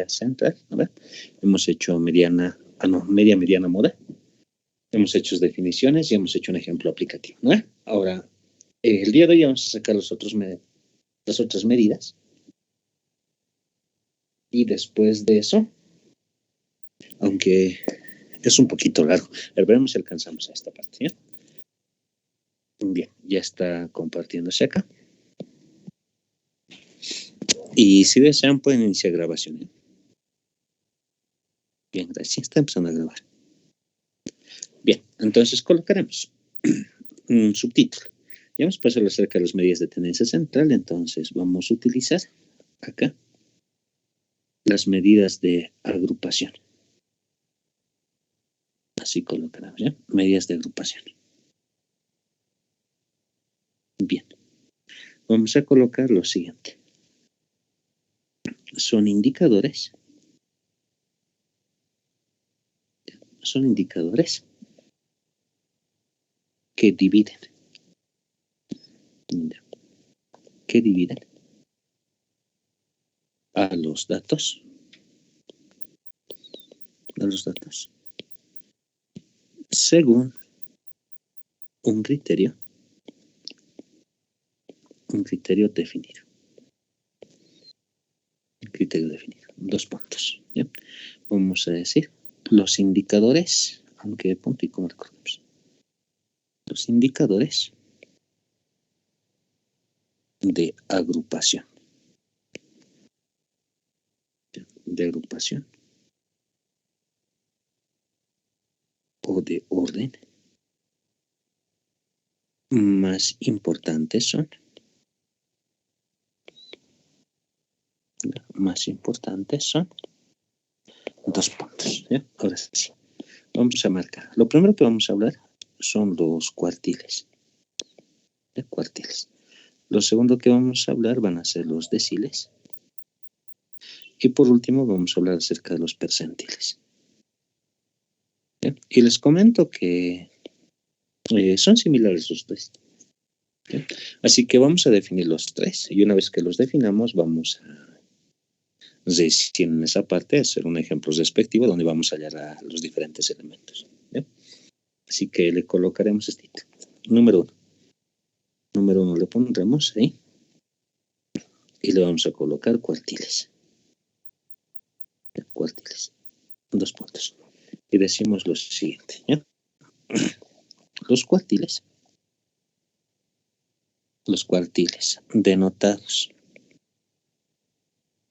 central, ¿no? Hemos hecho media mediana moda. Hemos hecho definiciones y hemos hecho un ejemplo aplicativo, ¿no? Ahora, el día de hoy vamos a sacar las otras medidas. Y después de eso, aunque es un poquito largo, veremos si alcanzamos a esta parte, ¿ya? Bien, ya está compartiéndose acá. Y si desean, pueden iniciar grabación, ¿eh? Bien, gracias. Está empezando a grabar. Bien, entonces colocaremos un subtítulo. Ya hemos pasado acerca de las medidas de tendencia central, entonces vamos a utilizar acá las medidas de agrupación. Así colocaremos, ¿ya? Medidas de agrupación. Bien, vamos a colocar lo siguiente. Son indicadores que dividen a los datos según un criterio definido. Dos puntos, ¿ya? Vamos a decir los indicadores, aunque punto y coma recordemos. Los indicadores de agrupación. O de orden más importantes son dos puntos, ¿ya? Ahora sí, vamos a marcar. Lo primero que vamos a hablar son los cuartiles. Lo segundo que vamos a hablar van a ser los deciles. Y por último vamos a hablar acerca de los percentiles. ¿Ya? Y les comento que son similares los tres. ¿Ya? Así que vamos a definir los tres. Y una vez que los definamos, vamos a decir en esa parte, hacer un ejemplo respectivo donde vamos a hallar a los diferentes elementos. ¿Ya? Así que le colocaremos este número 1. Número 1 le pondremos ahí. Y le vamos a colocar cuartiles. Dos puntos. Y decimos lo siguiente, ¿ya? Los cuartiles denotados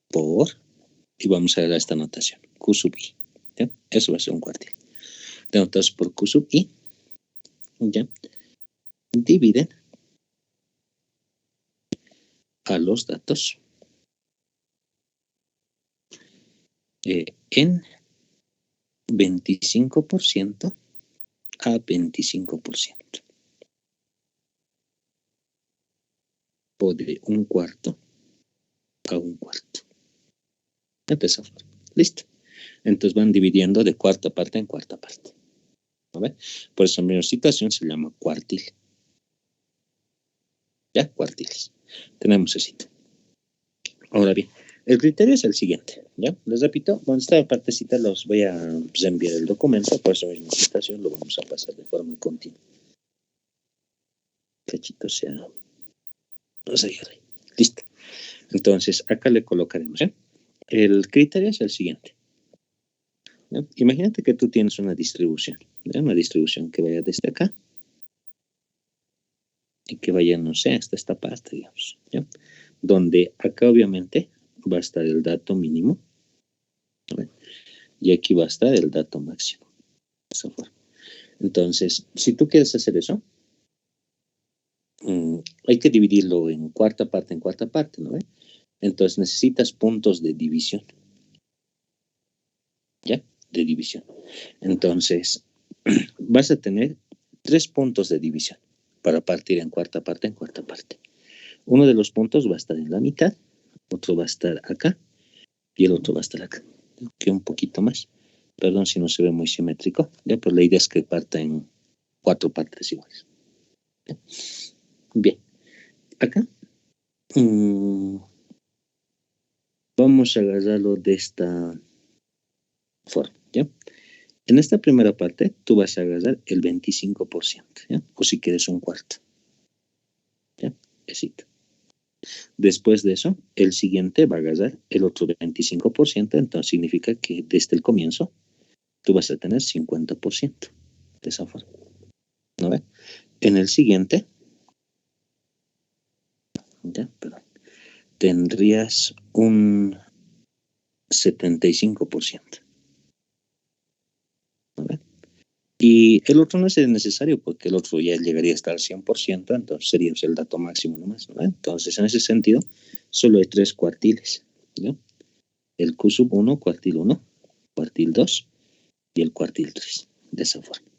por, y vamos a ver esta notación, Q sub I, ¿ya? Eso va a ser un cuartil. Denotados por Q sub I, ¿ya? Dividen a los datos en 25% a 25%. O de un cuarto a un cuarto. Empezamos. Listo. Entonces van dividiendo de cuarta parte en cuarta parte. ¿Vale? Por esa misma situación se llama cuartil. ¿Ya? Cuartiles. Tenemos ese. Ahora bien, el criterio es el siguiente. ¿Ya? Les repito, con esta partecita los voy a enviar el documento, por esa misma situación lo vamos a pasar de forma continua. Cachito sea. No sé, listo. Entonces, acá le colocaremos, ¿eh? El criterio es el siguiente. ¿Ya? Imagínate que tú tienes una distribución, ¿ya? Una distribución que vaya desde acá y que vaya, no sé, hasta esta parte, digamos, ¿ya? Donde acá obviamente va a estar el dato mínimo, ¿ya? Y aquí va a estar el dato máximo. De esa forma. Entonces, si tú quieres hacer eso, hay que dividirlo en cuarta parte, ¿no? Entonces necesitas puntos de división. ¿Ya? De división. Entonces, vas a tener 3 puntos de división para partir en cuarta parte. Uno de los puntos va a estar en la mitad, otro va a estar acá y el otro va a estar acá. Aquí un poquito más. Perdón si no se ve muy simétrico, ¿ya? Pero la idea es que parta en 4 partes iguales. ¿Ya? Bien. Acá. Vamos a agarrarlo de esta forma, ¿ya? En esta primera parte, tú vas a agarrar el 25%, ¿ya? O si quieres un cuarto, ¿ya? Besito. Después de eso, el siguiente va a agarrar el otro 25%, entonces significa que desde el comienzo tú vas a tener 50%, de esa forma, ¿no ve? En el siguiente, ¿ya? Perdón, tendrías un 75%, ¿no ve? Y el otro no es necesario porque el otro ya llegaría hasta el 100%, entonces sería el dato máximo nomás, ¿no? Entonces, en ese sentido, solo hay 3 cuartiles, ¿no? El Q sub 1, cuartil 1, cuartil 2 y el cuartil 3, de esa forma.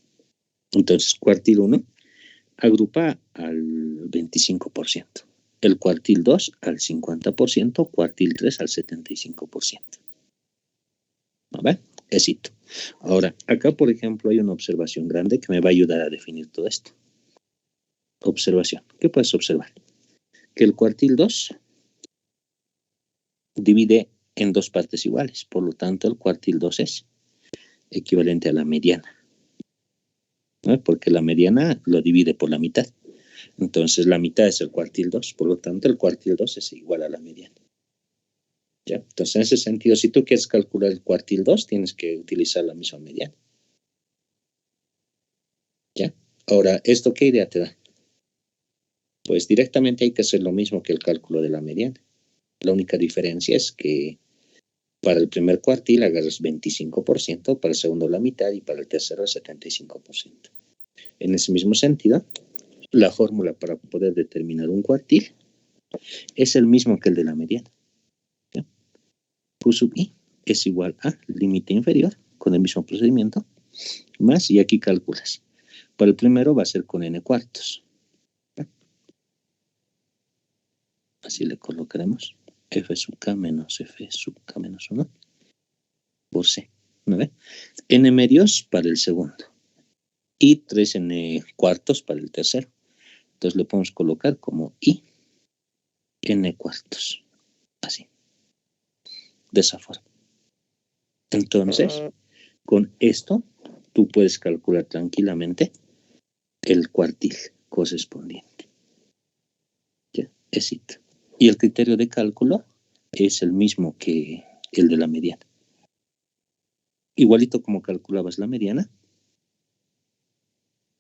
Entonces, cuartil 1 agrupa al 25%, el cuartil 2 al 50%, cuartil 3 al 75%. ¿No ve? Éxito. Ahora, acá, por ejemplo, hay una observación grande que me va a ayudar a definir todo esto. Observación. ¿Qué puedes observar? Que el cuartil 2 divide en 2 partes iguales, por lo tanto, el cuartil 2 es equivalente a la mediana, ¿no? Porque la mediana lo divide por la mitad. Entonces, la mitad es el cuartil 2, por lo tanto, el cuartil 2 es igual a la mediana. ¿Ya? Entonces, en ese sentido, si tú quieres calcular el cuartil 2, tienes que utilizar la misma mediana. ¿Ya? Ahora, ¿esto qué idea te da? Pues directamente hay que hacer lo mismo que el cálculo de la mediana. La única diferencia es que para el primer cuartil agarras 25%, para el segundo la mitad y para el tercero el 75%. En ese mismo sentido, la fórmula para poder determinar un cuartil es el mismo que el de la mediana. ¿Ya? Q sub i es igual a límite inferior con el mismo procedimiento, más, y aquí calculas. Para el primero va a ser con n cuartos. ¿Ya? Así le colocaremos f sub k menos f sub k menos 1 por c. ¿No ve? N medios para el segundo y 3n cuartos para el tercero. Entonces le podemos colocar como i n cuartos. Así. De esa forma. Entonces, con esto, tú puedes calcular tranquilamente el cuartil correspondiente. ¿Ya? Éxito. Y el criterio de cálculo es el mismo que el de la mediana. Igualito como calculabas la mediana,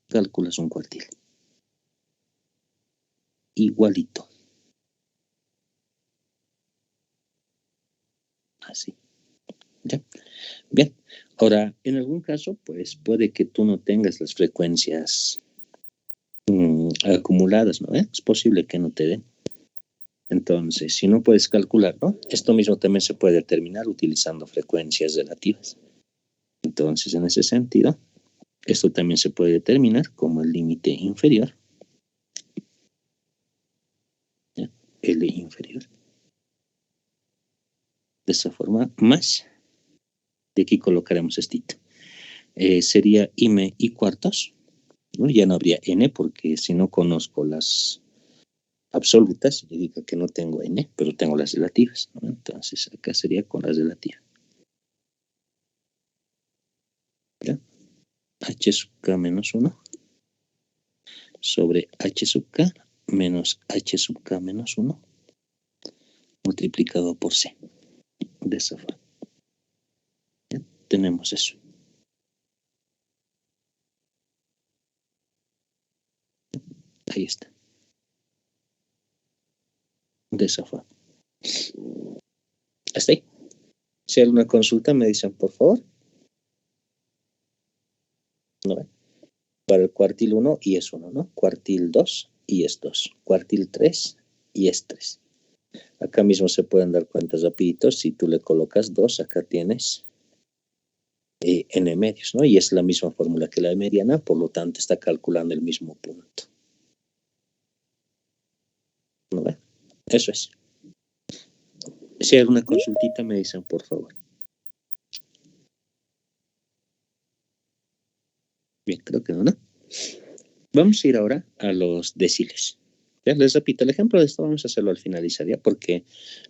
calculas un cuartil. Igualito. Así. ¿Ya? Bien. Ahora, en algún caso, pues puede que tú no tengas las frecuencias acumuladas, ¿no? Es posible que no te den. Entonces, si no puedes calcularlo, esto mismo también se puede determinar utilizando frecuencias relativas. Entonces, en ese sentido, esto también se puede determinar como el límite inferior, ¿ya? L inferior. De esta forma, más, de aquí colocaremos estito. Sería IM y cuartos, ¿no? Ya no habría N porque si no conozco las absolutas, significa que no tengo N, pero tengo las relativas, ¿no? Entonces, acá sería con las relativas. ¿Ya? H sub k menos 1 sobre H sub k menos H sub k menos 1 multiplicado por C. De esa forma. ¿Ya? Tenemos eso. Ahí está. De esa forma. Hasta ahí. Si hay alguna consulta, me dicen, por favor. ¿No? Para el cuartil 1 y es 1, ¿no? Cuartil 2 y es 2. Cuartil 3 y es 3. Acá mismo se pueden dar cuentas rapiditos. Si tú le colocas 2, acá tienes n medios, ¿no? Y es la misma fórmula que la mediana, por lo tanto está calculando el mismo punto. ¿No ve? Eso es. Si hay alguna consultita, me dicen, por favor. Bien, creo que no, ¿no? Vamos a ir ahora a los deciles. Ya les repito, el ejemplo de esto vamos a hacerlo al finalizar, ¿ya? Porque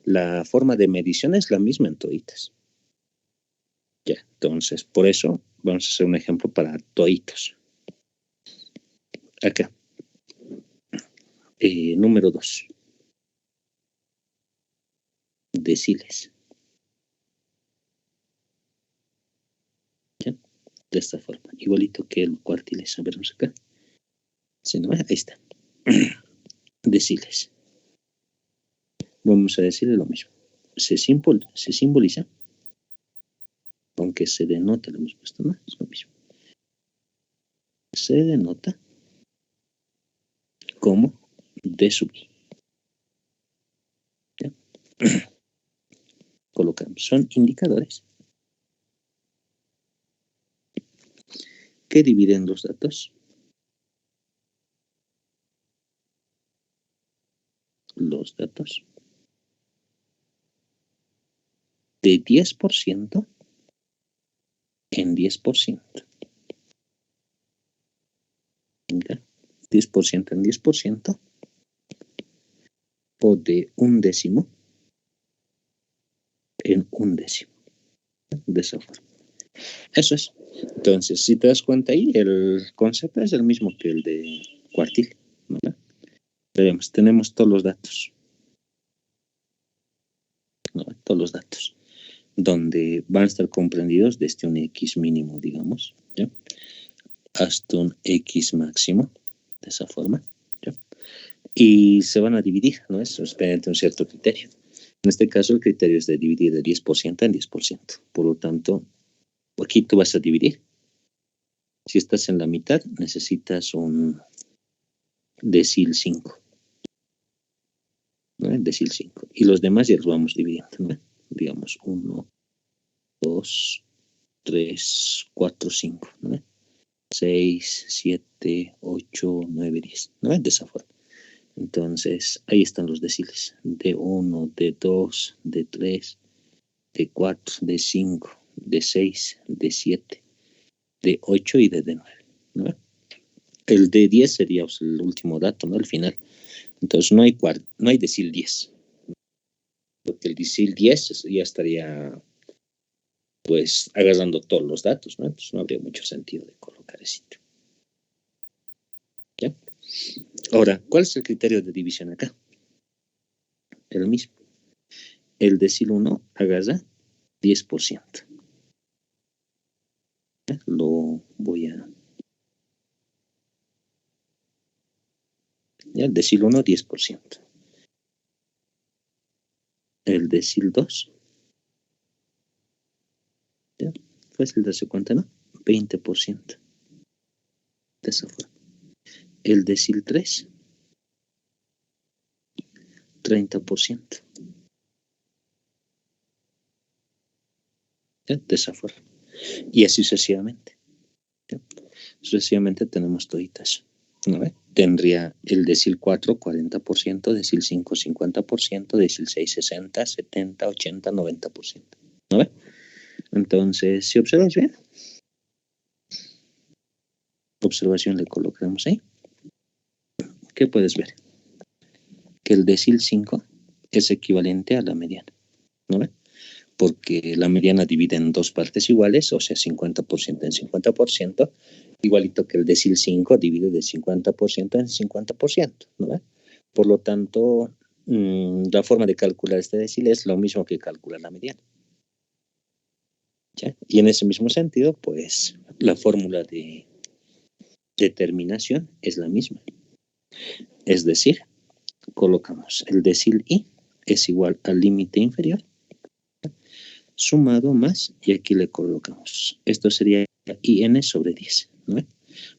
la forma de medición es la misma en toditas. Ya, entonces, por eso vamos a hacer un ejemplo para toditos. Acá. Número 2. Deciles. ¿Ya? De esta forma. Igualito que el cuartiles. A ver, vamos acá. Sí, ¿no? Ahí está. Deciles. Vamos a decirle lo mismo. Se simboliza, aunque se denota, lo hemos puesto, ¿no? Es lo mismo. Se denota como de sub i. ¿Ya? Colocamos. Son indicadores que dividen los datos. Los datos de 10% en 10%. ¿Ya? 10% en 10%. O de un décimo en un décimo. De esa forma. Eso es. Entonces, si te das cuenta ahí, el concepto es el mismo que el de cuartil. ¿Verdad? Tenemos todos los datos. ¿No? Todos los datos. Donde van a estar comprendidos desde un X mínimo, digamos, ¿ya? Hasta un X máximo, de esa forma, ¿ya? Y se van a dividir, ¿no? Eso es mediante un cierto criterio. En este caso, el criterio es de dividir de 10% en 10%. Por lo tanto, aquí tú vas a dividir. Si estás en la mitad, necesitas un decil 5. ¿No? Decil 5. Y los demás ya los vamos dividiendo, ¿no? Digamos 1, 2, 3, 4, 5, ¿no? 6, 7, 8, 9, 10, ¿no? De esa forma. Entonces, ahí están los deciles. De 1, de 2, de 3, de 4, de 5, de 6, de 7, de 8 y de 9, ¿no? El de 10 sería pues, el último dato, ¿no? El final. Entonces, no hay decil 10. Porque el decil 10 ya estaría, pues, agarrando todos los datos, ¿no? Entonces, no habría mucho sentido de colocar ese. ¿Ya? Ahora, ¿cuál es el criterio de división acá? El mismo. El decil 1 agarra 10%. ¿Ya? Lo voy a... ¿Ya? El decil 1, 10%. El decil 2, ¿ya? Fácil darse cuenta, ¿no? 20%. De esa forma. El decil 3, 30%. ¿Ya? De esa forma. Y así sucesivamente. ¿Ya? Sucesivamente tenemos toditas. ¿No ve? Tendría el decil 4, 40%, decil 5, 50%, decil 6, 60, 70, 80, 90%. ¿No ve? Entonces, si observas bien, observación le colocamos ahí. ¿Qué puedes ver? Que el decil 5 es equivalente a la mediana. ¿No ve? Porque la mediana divide en dos partes iguales, o sea, 50% en 50%, igualito que el decil 5 divide de 50% en 50%, ¿no ve? Por lo tanto, la forma de calcular este decil es lo mismo que calcular la mediana. ¿Ya? Y en ese mismo sentido, pues, la fórmula de determinación es la misma. Es decir, colocamos el decil i es igual al límite inferior sumado más, y aquí le colocamos. Esto sería IN sobre 10, ¿no?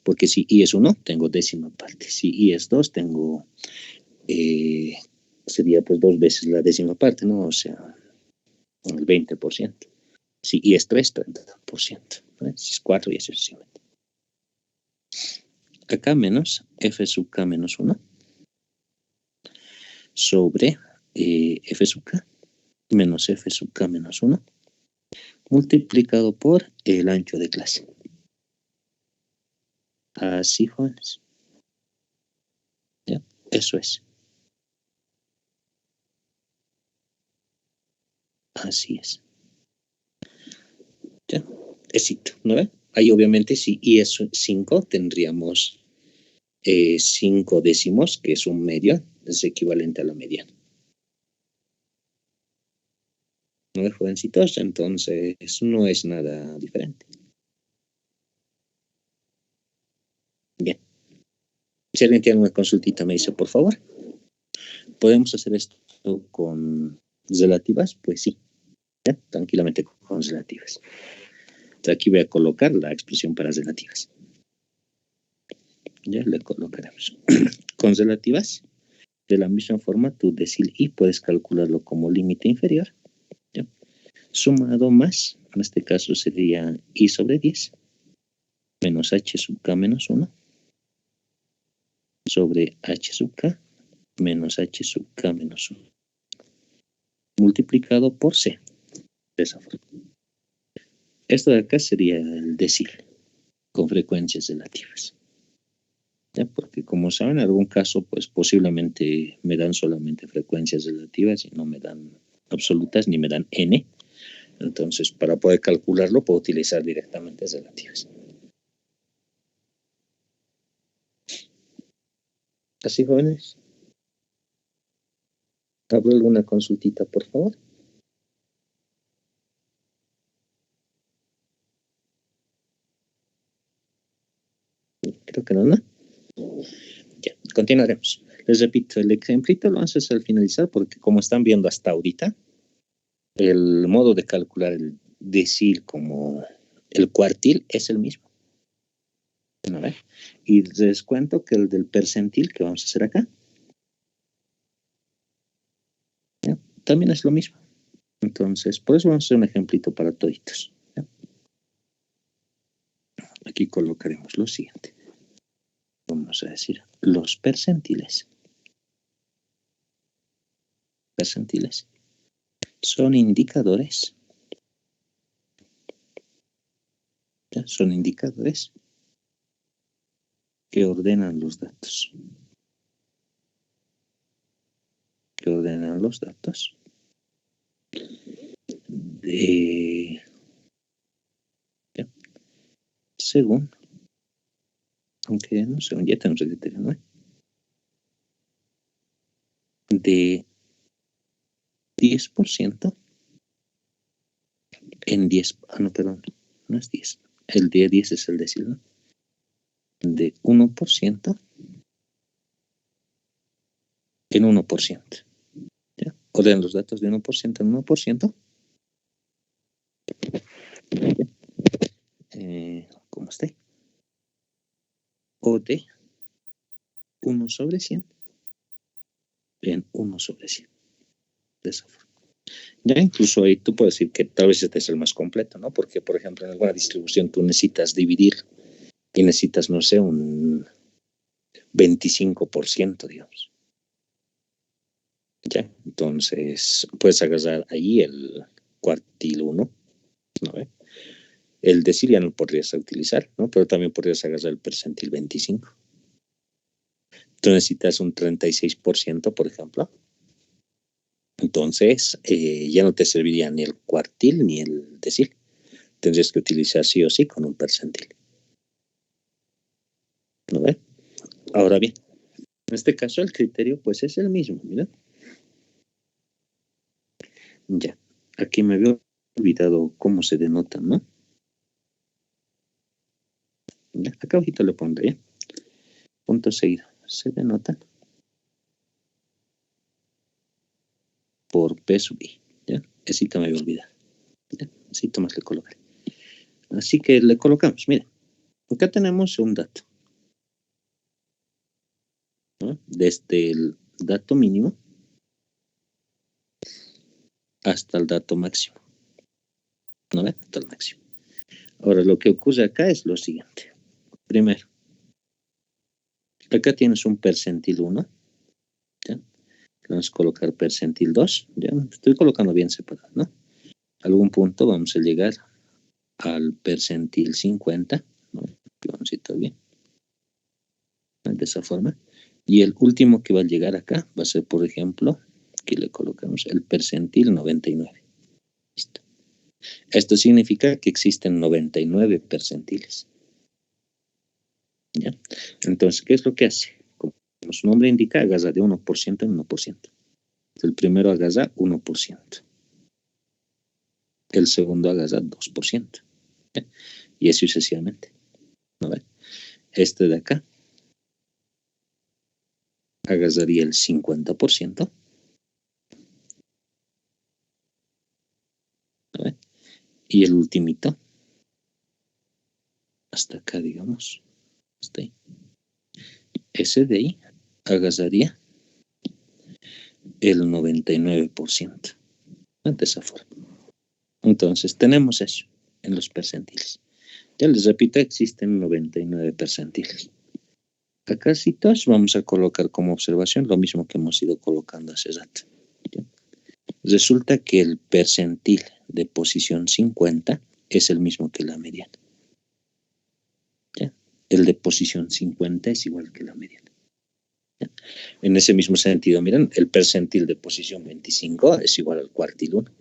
Porque si I es 1, tengo décima parte. Si I es 2, tengo, sería pues 2 veces la décima parte, ¿no? O sea, el 20%. Si I es 3, 30%. ¿no? Si es 4, y así sucesivamente. Acá menos F sub K menos 1 sobre F sub K menos F sub K menos 1 multiplicado por el ancho de clase. Así, jóvenes. ¿Ya? Eso es. Así es. ¿Ya? Éxito, ¿no ve? Ahí obviamente si y es 5, tendríamos 5 décimos, que es un medio, es equivalente a la mediana. ¿No ve, jovencitos? Entonces no es nada diferente. Bien. Si alguien tiene una consultita, me dice, por favor. ¿Podemos hacer esto con relativas? Pues sí, ¿ya? Tranquilamente con relativas. Entonces aquí voy a colocar la expresión para relativas. Ya le colocaremos. Con relativas, de la misma forma, tu decil y puedes calcularlo como límite inferior. ¿Ya? Sumado más, en este caso sería i sobre 10, menos h sub k menos 1, sobre h sub k, menos h sub k menos 1, multiplicado por c, de esa forma. Esto de acá sería el decil, con frecuencias relativas. ¿Ya? Porque como saben, en algún caso, pues posiblemente me dan solamente frecuencias relativas y no me dan absolutas ni me dan n. Entonces, para poder calcularlo, puedo utilizar directamente relativas. ¿Así, jóvenes? ¿Habrá alguna consultita, por favor? Creo que no, ¿no? Ya, continuaremos. Les repito, el ejemplito lo haces al finalizar porque como están viendo hasta ahorita, el modo de calcular el decil como el cuartil es el mismo. A ver. Y les cuento que el del percentil que vamos a hacer acá, ¿ya? También es lo mismo. Entonces, por eso vamos a hacer un ejemplito para toditos. ¿Ya? Aquí colocaremos lo siguiente. Vamos a decir los percentiles. Percentiles son indicadores. ¿Ya? Son indicadores que ordenan los datos. Que ordenan los datos de, ¿ya? Según, aunque no según ya tenemos el criterio, ¿no? De 10% en 10, no, perdón, no es 10. El de 10 es el decil, ¿no? De 1% en 1%. ¿Ya? Ordenan los datos de 1% en 1%. ¿Cómo está? O de 1 sobre 100 en 1 sobre 100. De esa forma. Ya incluso ahí tú puedes decir que tal vez este es el más completo, ¿no? Porque, por ejemplo, en alguna distribución tú necesitas dividir y necesitas, no sé, un 25%, digamos. Ya, entonces puedes agarrar ahí el cuartil 1, ¿no? El decil ya no podrías utilizar, ¿no? Pero también podrías agarrar el percentil 25. Tú necesitas un 36%, por ejemplo. Entonces, ya no te serviría ni el cuartil ni el decil. Tendrías que utilizar sí o sí con un percentil. ¿No ve? Ahora bien, en este caso el criterio pues es el mismo, mira. Ya, aquí me había olvidado cómo se denota, ¿no? Ya, acá abajito le pondré, ¿ya? Punto seguido. Se denota por P sub I, ¿ya? Esito me había olvidado. ¿Ya? Esito más le colocaré. Así que le colocamos, mira. Acá tenemos un dato, ¿no? Desde el dato mínimo hasta el dato máximo, ¿no? Hasta el máximo. Ahora, lo que ocurre acá es lo siguiente. Primero, acá tienes un percentil 1, ¿ya? Vamos a colocar percentil 2, ya estoy colocando bien separado, ¿no? A algún punto vamos a llegar al percentil 50, ¿no? Vamos a ir todo bien, de esa forma. Y el último que va a llegar acá va a ser, por ejemplo, aquí le colocamos el percentil 99. Esto significa que existen 99 percentiles. ¿Ya? Entonces, ¿qué es lo que hace? Como su nombre indica, agarra de 1% en 1%. El primero agarra 1%. El segundo agarra 2%. ¿Ya? Y así sucesivamente. ¿No ve? Este de acá agarraría el 50%. ¿No ve? Y el ultimito, hasta acá, digamos, hasta ahí. Ese de ahí agarraría el 99%. De esa forma. Entonces, tenemos eso en los percentiles. Ya les repito, existen 99 percentiles. Acá sí todos vamos a colocar como observación lo mismo que hemos ido colocando hace rato. ¿Ya? Resulta que el percentil de posición 50 es el mismo que la mediana. ¿Ya? El de posición 50 es igual que la mediana. ¿Ya? En ese mismo sentido, miren, el percentil de posición 25 es igual al cuartil 1.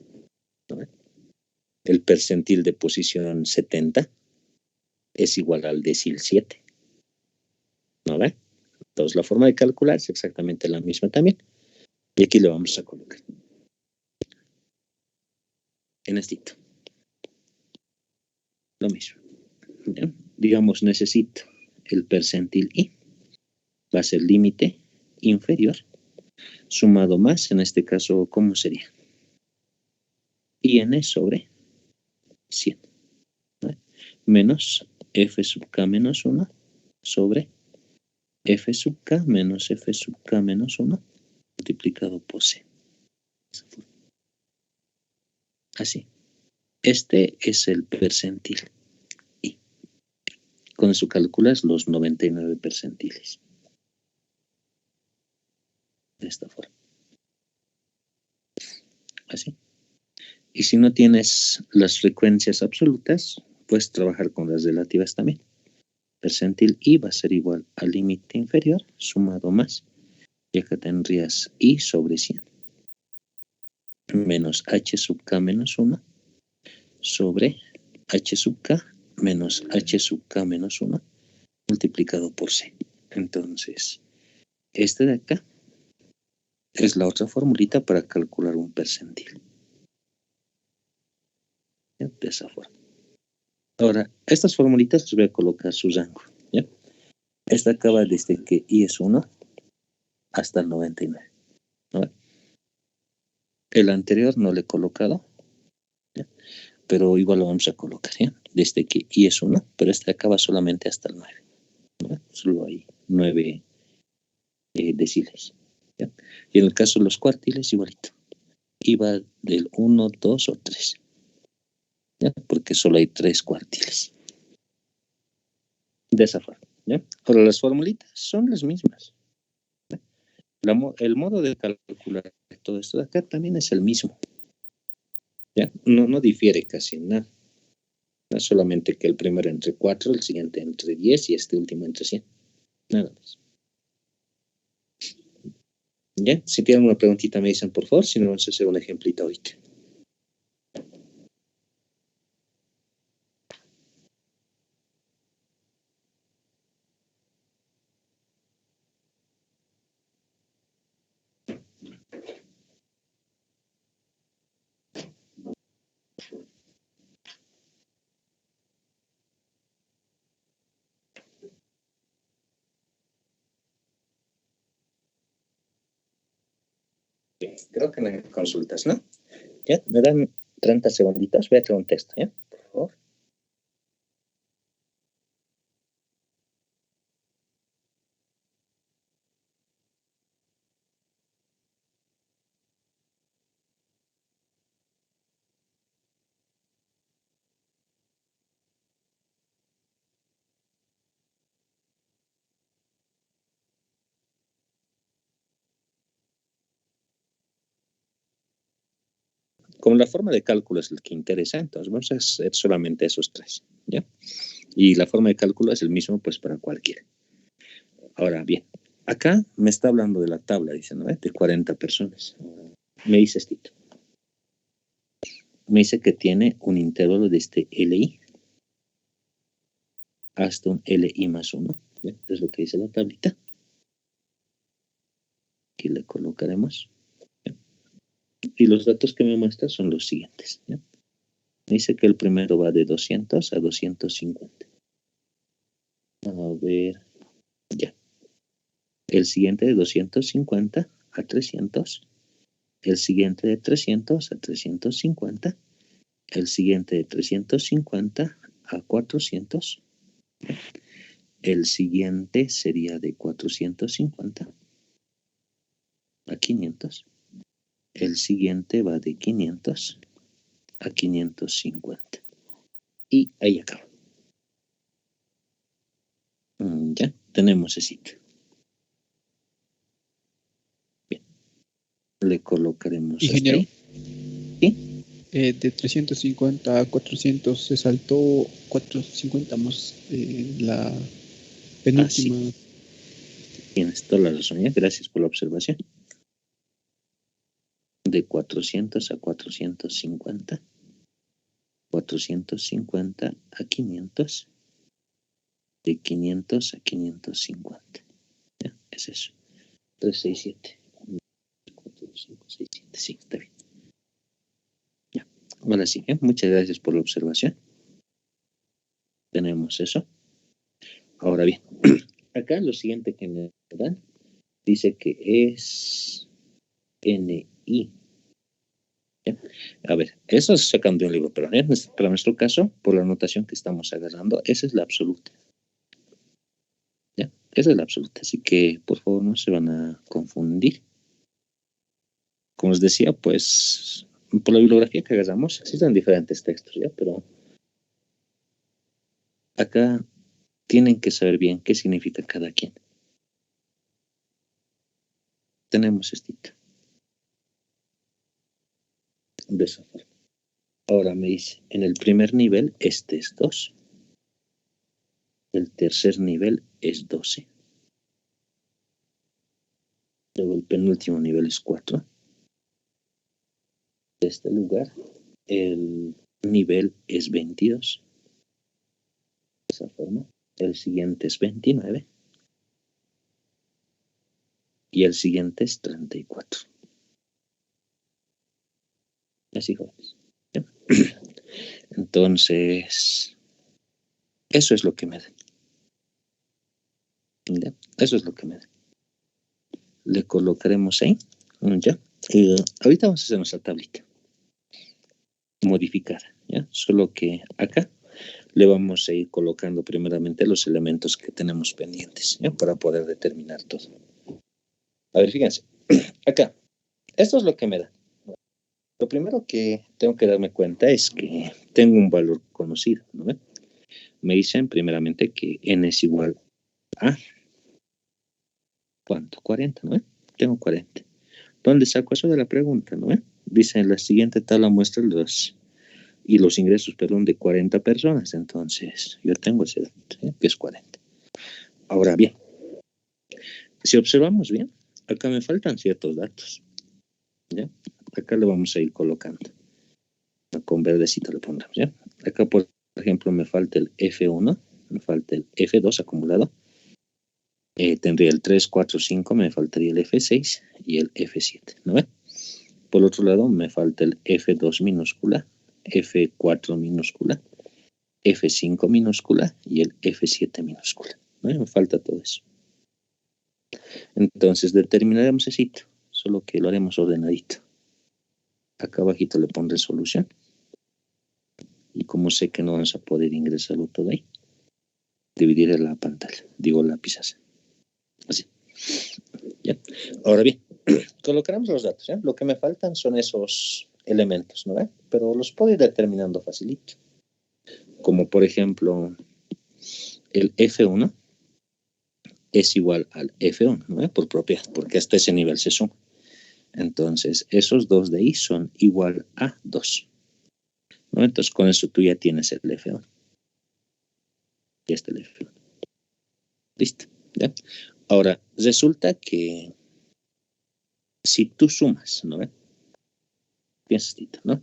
¿No? El percentil de posición 70 es igual al decil 7. ¿No ve? Entonces la forma de calcular es exactamente la misma también. Y aquí lo vamos a colocar. En estito. Lo mismo. ¿Ya? Digamos, necesito el percentil I. Va a ser límite inferior. Sumado más, en este caso, ¿cómo sería? IN sobre 100. ¿No? Menos F sub K menos 1 sobre F sub K menos F sub K menos 1 multiplicado por C. Así. Este es el percentil I. Con eso calculas los 99 percentiles. De esta forma. Así. Y si no tienes las frecuencias absolutas, puedes trabajar con las relativas también. Percentil I va a ser igual al límite inferior sumado más. Y acá tendrías I sobre 100 menos H sub K menos 1 sobre H sub K menos H sub K menos 1 multiplicado por C. Entonces, este de acá es la otra formulita para calcular un percentil. ¿Ya? De esa forma. Ahora, estas formulitas les voy a colocar su rango. ¿Ya? Esta acaba desde que I es 1 hasta el 99. ¿No? El anterior no le he colocado, ¿ya? Pero igual lo vamos a colocar, ¿ya? Desde que I es 1, pero este acaba solamente hasta el 9. ¿No? Solo hay 9 deciles. ¿Ya? Y en el caso de los cuartiles, igualito. I va del 1, 2 o 3. ¿Ya? Porque solo hay 3 cuartiles. De esa forma. ¿Ya? Ahora las formulitas son las mismas. El modo de calcular todo esto de acá también es el mismo. ¿Ya? No difiere casi en nada. No solamente que el primero entre 4, el siguiente entre 10 y este último entre 100. Nada más. ¿Ya? Si tienen una preguntita me dicen por favor, si no vamos a hacer un ejemplito ahorita. Creo que no hay consultas, ¿no? ¿Ya? Me dan 30 segunditos, voy a hacer un texto, ¿ya? Por favor. Como la forma de cálculo es el que interesa, entonces vamos a hacer solamente esos 3, ¿ya? Y la forma de cálculo es el mismo, pues, para cualquiera. Ahora, bien, acá me está hablando de la tabla, dice, ¿no? De 40 personas. Me dice Tito. Me dice que tiene un intervalo desde LI hasta un LI más 1. Es lo que dice la tablita. Aquí le colocaremos. ¿Ya? Y los datos que me muestra son los siguientes. ¿Ya? Me dice que el primero va de 200 a 250. A ver, ya. El siguiente de 250 a 300. El siguiente de 300 a 350. El siguiente de 350 a 400. El siguiente sería de 450 a 500. El siguiente va de 500 a 550. Y ahí acaba. Ya tenemos ese sitio. Bien. Le colocaremos Ingeniero. hasta ahí. ¿Sí? De 350 a 400 se saltó 450 más la penúltima. Sí. Tienes toda la razón, ¿ya? Gracias por la observación. De 400 a 450. 450 a 500. De 500 a 550. ¿Ya? Es eso. 367. 4, 5, 6, 7. Sí, está bien. Ya. Ahora sí, muchas gracias por la observación. Tenemos eso. Ahora bien, acá lo siguiente que me dan dice que es NI. ¿Ya? A ver, eso es sacando de un libro, pero para nuestro caso, por la notación que estamos agarrando, esa es la absoluta. ¿Ya? Esa es la absoluta. Así que, por favor, no se van a confundir. Como les decía, pues, por la bibliografía que agarramos, existen diferentes textos, ¿ya? Pero acá tienen que saber bien qué significa cada quien. Tenemos estito. De esa forma. Ahora me dice, en el primer nivel este es 2. El tercer nivel es 12. Luego el penúltimo nivel es 4. De este lugar, el nivel es 22. De esa forma. El siguiente es 29. Y el siguiente es 34. Así jóvenes. ¿Ya? Entonces, eso es lo que me da. ¿Ya? Eso es lo que me da. Le colocaremos ahí. ¿Ya? Y ahorita vamos a hacer nuestra tablita modificada. ¿Ya? Solo que acá le vamos a ir colocando primeramente los elementos que tenemos pendientes, ¿ya? Para poder determinar todo. A ver, fíjense. Acá. Esto es lo que me da. Lo primero que tengo que darme cuenta es que tengo un valor conocido, ¿no ven? Me dicen primeramente que n es igual a ¿cuánto? 40, ¿no ven? Tengo 40. ¿Dónde saco eso de la pregunta, no ven? Dice en la siguiente tabla muestra los ingresos, perdón, de 40 personas. Entonces, yo tengo ese dato, ¿eh? Que es 40. Ahora bien, si observamos bien, acá me faltan ciertos datos, ¿ya? Acá le vamos a ir colocando. Con verdecito le pondremos, ¿ya? Acá, por ejemplo, me falta el F1, me falta el F2 acumulado. Tendría el 3, 4, 5, me faltaría el F6 y el F7, ¿no ve? Por otro lado, me falta el F2 minúscula, F4 minúscula, F5 minúscula y el F7 minúscula, ¿no? Me falta todo eso. Entonces, determinaremos ese sitio, solo que lo haremos ordenadito. Acá abajito le pondré solución. Y como sé que no vamos a poder ingresarlo todo ahí, dividiré la pantalla, digo la pizarra. Así. ¿Ya? Ahora bien, colocaremos los datos. ¿Ya? Lo que me faltan son esos elementos, ¿no ve? Pero los puedo ir determinando facilito. Como por ejemplo, el F1 es igual al F1, ¿no ve? Por propiedad, porque hasta ese nivel se suma. Entonces, esos dos de ahí son igual a 2. ¿No? Entonces, con eso tú ya tienes el F1. Ya está el F1. Listo. ¿Ya? Ahora, resulta que si tú sumas, ¿no ve? Piensa, ¿no?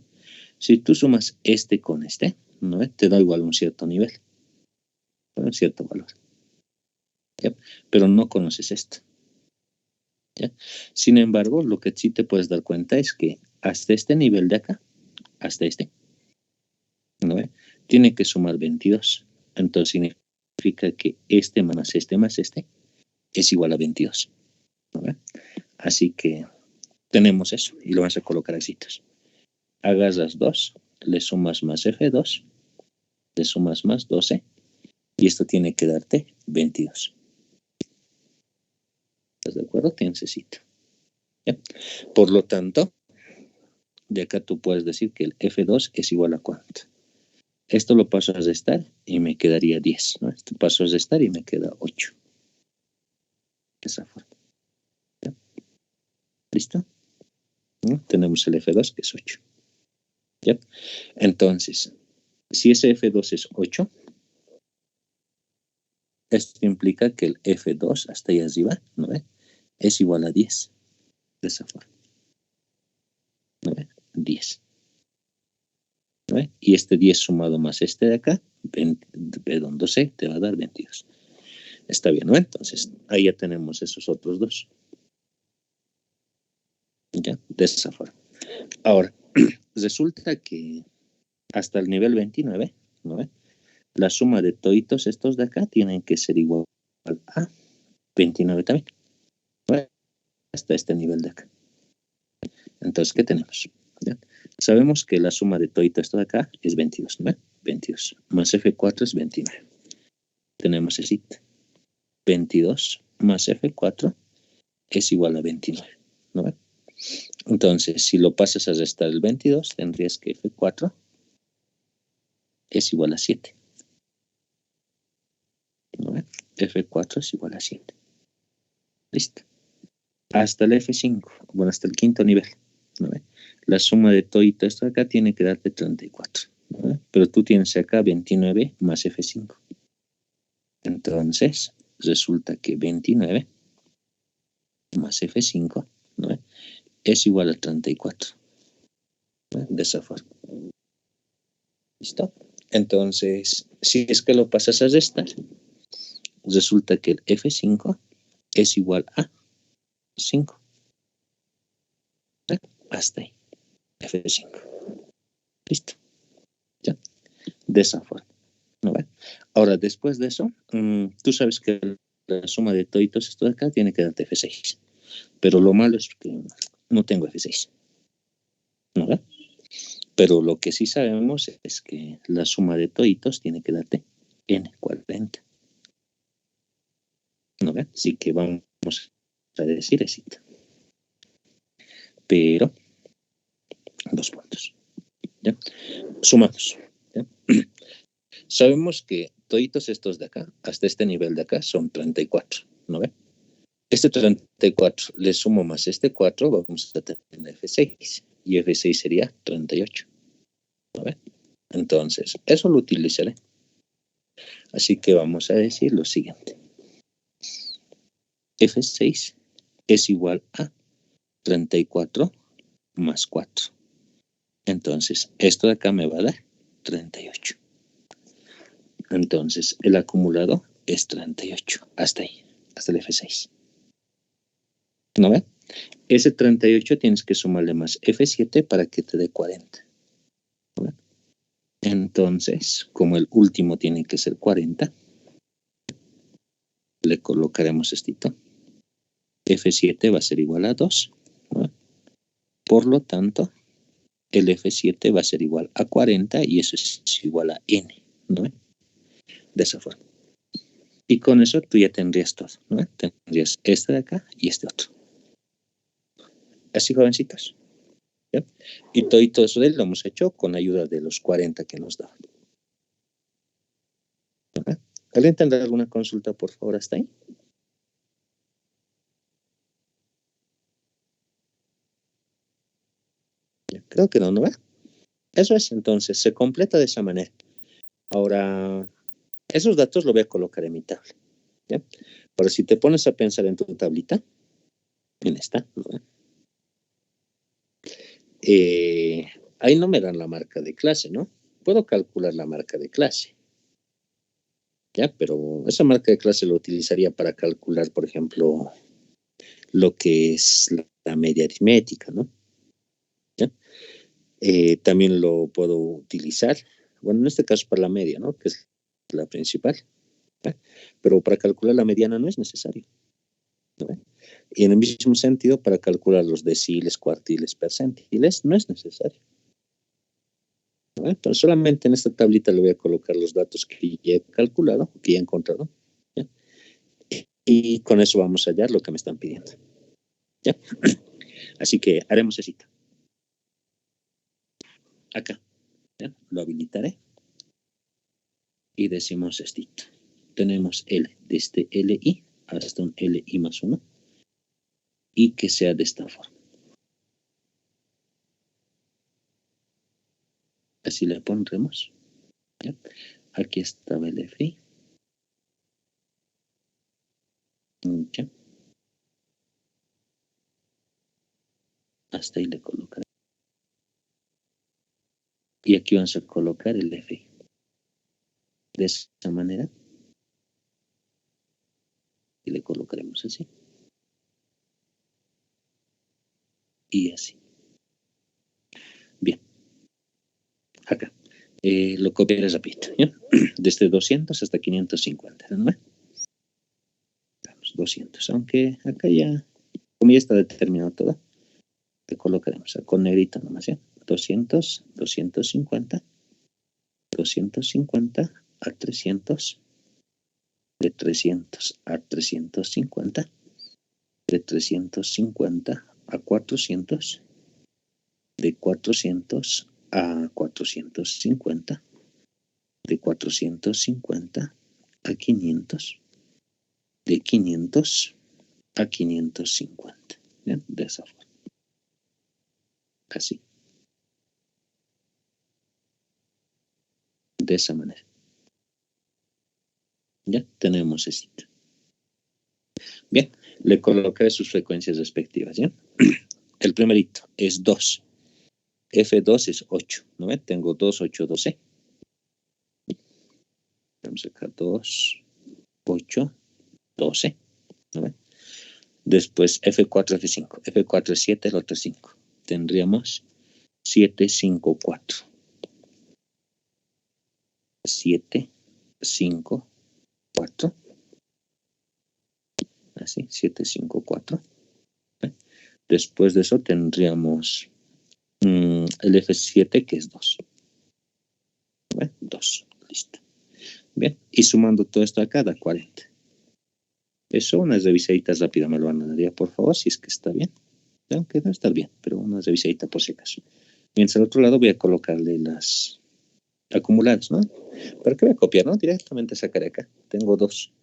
Si tú sumas este con este, ¿no? Te da igual un cierto nivel, un cierto valor. ¿Ya? Pero no conoces esto. ¿Ya? Sin embargo, lo que sí te puedes dar cuenta es que hasta este nivel de acá, hasta este, ¿no? Tiene que sumar 22. Entonces significa que este más este es igual a 22. ¿No? Así que tenemos eso y lo vas a colocar así. Agarras 2, le sumas más F2, le sumas más 12 y esto tiene que darte 22. ¿Estás de acuerdo? Tienes ese sitio. ¿Ya? Por lo tanto, de acá tú puedes decir que el F2 es igual a cuánto. Esto lo paso a restar y me quedaría 10. ¿No? Esto paso a restar y me queda 8. De esa forma. ¿Ya? ¿Listo? ¿No? Tenemos el F2 que es 8. ¿Ya? Entonces, si ese F2 es 8, esto implica que el F2 hasta ahí arriba, ¿no? Es igual a 10. De esa forma. ¿No? 10. ¿No? Y este 10 sumado más este de acá, 12, te va a dar 22. Está bien, ¿no? Entonces, ahí ya tenemos esos otros dos. ¿Ya? De esa forma. Ahora, resulta que hasta el nivel 29, ¿no? La suma de toditos estos de acá tienen que ser igual a 29 también. ¿No? Hasta este nivel de acá. Entonces, ¿qué tenemos? ¿Ya? Sabemos que la suma de todito esto de acá es 22, ¿no? 22. Más F4 es 29. Tenemos el sit. 22 más F4 es igual a 29, ¿no? Entonces, si lo pasas a restar el 22, tendrías que F4 es igual a 7. ¿No? F4 es igual a 7. Listo. Hasta el F5, bueno, hasta el quinto nivel. ¿No? La suma de todo esto acá tiene que darte 34. ¿No? Pero tú tienes acá 29 más F5. Entonces, resulta que 29 más F5, ¿no? Es igual a 34. ¿No? De esa forma. ¿Listo? Entonces, si es que lo pasas a restar, resulta que el F5 es igual a 5. ¿No? Hasta ahí. F5. Listo. ¿Ya? De esa forma. ¿No? Ahora, después de eso, tú sabes que la suma de toditos esto de acá tiene que darte F6. Pero lo malo es que no tengo F6. ¿No? Pero lo que sí sabemos es que la suma de toditos tiene que darte N40. ¿No? Así que vamos a decir éxito. Pero, 2 puntos. ¿Ya? Sumamos. ¿Ya? Sabemos que toditos estos de acá, hasta este nivel de acá, son 34. ¿No ve? Este 34 le sumo más este 4, vamos a tener F6. Y F6 sería 38. ¿No ve? Entonces, eso lo utilizaré. Así que vamos a decir lo siguiente. F6 es igual a 34 más 4. Entonces, esto de acá me va a dar 38. Entonces, el acumulado es 38. Hasta ahí, hasta el F6. ¿No ve? Ese 38 tienes que sumarle más F7 para que te dé 40. ¿No ve? Entonces, como el último tiene que ser 40, le colocaremos estito. F7 va a ser igual a 2. ¿No? Por lo tanto, el F7 va a ser igual a 40 y eso es igual a N. ¿No? De esa forma. Y con eso tú ya tendrías todo. ¿No? Tendrías este de acá y este otro. Así, jovencitos. ¿Ya? Y todo eso lo hemos hecho con ayuda de los 40 que nos daban. ¿Okay? ¿Alguien tendrá alguna consulta, por favor, hasta ahí? Creo que no, ¿no? Eso es, entonces, se completa de esa manera. Ahora, esos datos los voy a colocar en mi tabla. ¿Ya? Ahora, si te pones a pensar en tu tablita, en esta, ¿no? ahí no me dan la marca de clase, ¿no? Puedo calcular la marca de clase, ¿ya? Pero esa marca de clase lo utilizaría para calcular, por ejemplo, lo que es la media aritmética, ¿no? ¿Ya? También lo puedo utilizar, bueno, en este caso para la media, ¿no? Que es la principal, ¿ya? Pero para calcular la mediana no es necesario, ¿no? Y en el mismo sentido, para calcular los deciles, cuartiles, percentiles, no es necesario, ¿no? Pero solamente en esta tablita le voy a colocar los datos que ya he calculado, que ya he encontrado, ¿ya? Y con eso vamos a hallar lo que me están pidiendo, ¿ya? Así que haremos eso. Acá, ¿ya? Lo habilitaré y decimos esto. Tenemos L desde LI hasta un LI más 1 y que sea de esta forma. Así le pondremos, ¿ya? Aquí estaba el FI. ¿Ya? Hasta ahí le colocaré. Y aquí vamos a colocar el FI. De esa manera. Y le colocaremos así. Y así. Bien. Acá. Lo copiaré rapidito, ¿ya? Desde 200 hasta 550, ¿no? Vamos, 200. Aunque acá ya, como ya está determinado todo, le colocaremos con negrito nomás, ¿ya? 200, 250, 250 a 300, de 300 a 350, de 350 a 400, de 400 a 450, de 450 a 500, de 500 a 550. ¿Bien? De esa forma. Así. De esa manera. Ya tenemos esto. Bien, le colocaré sus frecuencias respectivas, ¿ya? El primerito es 2. F2 es 8, ¿no ven? Tengo 2, 8, 12. Vamos acá, 2, 8, 12, ¿no ven? Después F4, F5. F4 es 7, el otro es 5. Tendríamos 7, 5, 4. 7, 5, 4. Así, 7, 5, 4. Después de eso tendríamos el F7 que es 2. 2, listo. Bien, y sumando todo esto acá da 40. Eso, unas revisaditas rápidas me lo van a dar, por favor, si es que está bien. Aunque debe estar bien, pero una revisadita por si acaso. Mientras al otro lado voy a colocarle las acumuladas, ¿no? ¿Para qué voy a copiar, no? Directamente sacaré acá. Tengo 2.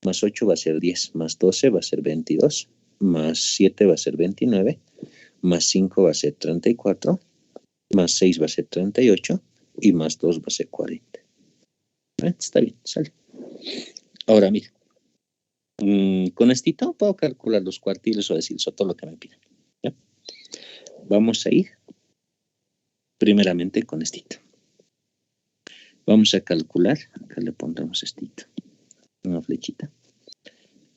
Más 8 va a ser 10. Más 12 va a ser 22. Más 7 va a ser 29. Más 5 va a ser 34. Más 6 va a ser 38. Y más 2 va a ser 40. Está bien, sale. Ahora, mira. Con esto puedo calcular los cuartiles o decir todo lo que me piden. ¿Ya? Vamos a ir primeramente con esto. Vamos a calcular, acá le pondremos esto, una flechita.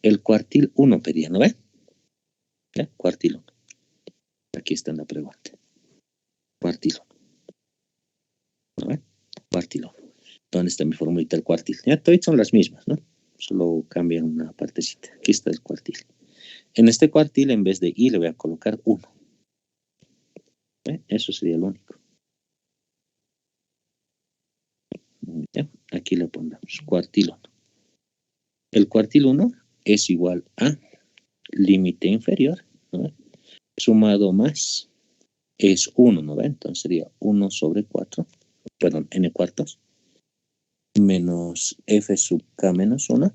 El cuartil 1 pedía, ¿no ve? ¿Ya? Cuartil 1. Aquí está en la pregunta. Cuartil 1. ¿No ve? Cuartil 1. ¿Dónde está mi formulita del cuartil? Ya, todas son las mismas, ¿no? Solo cambian una partecita. Aquí está el cuartil. En este cuartil, en vez de I, le voy a colocar 1. Eso sería lo único. ¿Ya? Aquí le pondremos cuartil 1. El cuartil 1 es igual a límite inferior, ¿no? Sumado más es 1, ¿no ve? Entonces sería 1 sobre 4, perdón, n cuartos, menos f sub k menos 1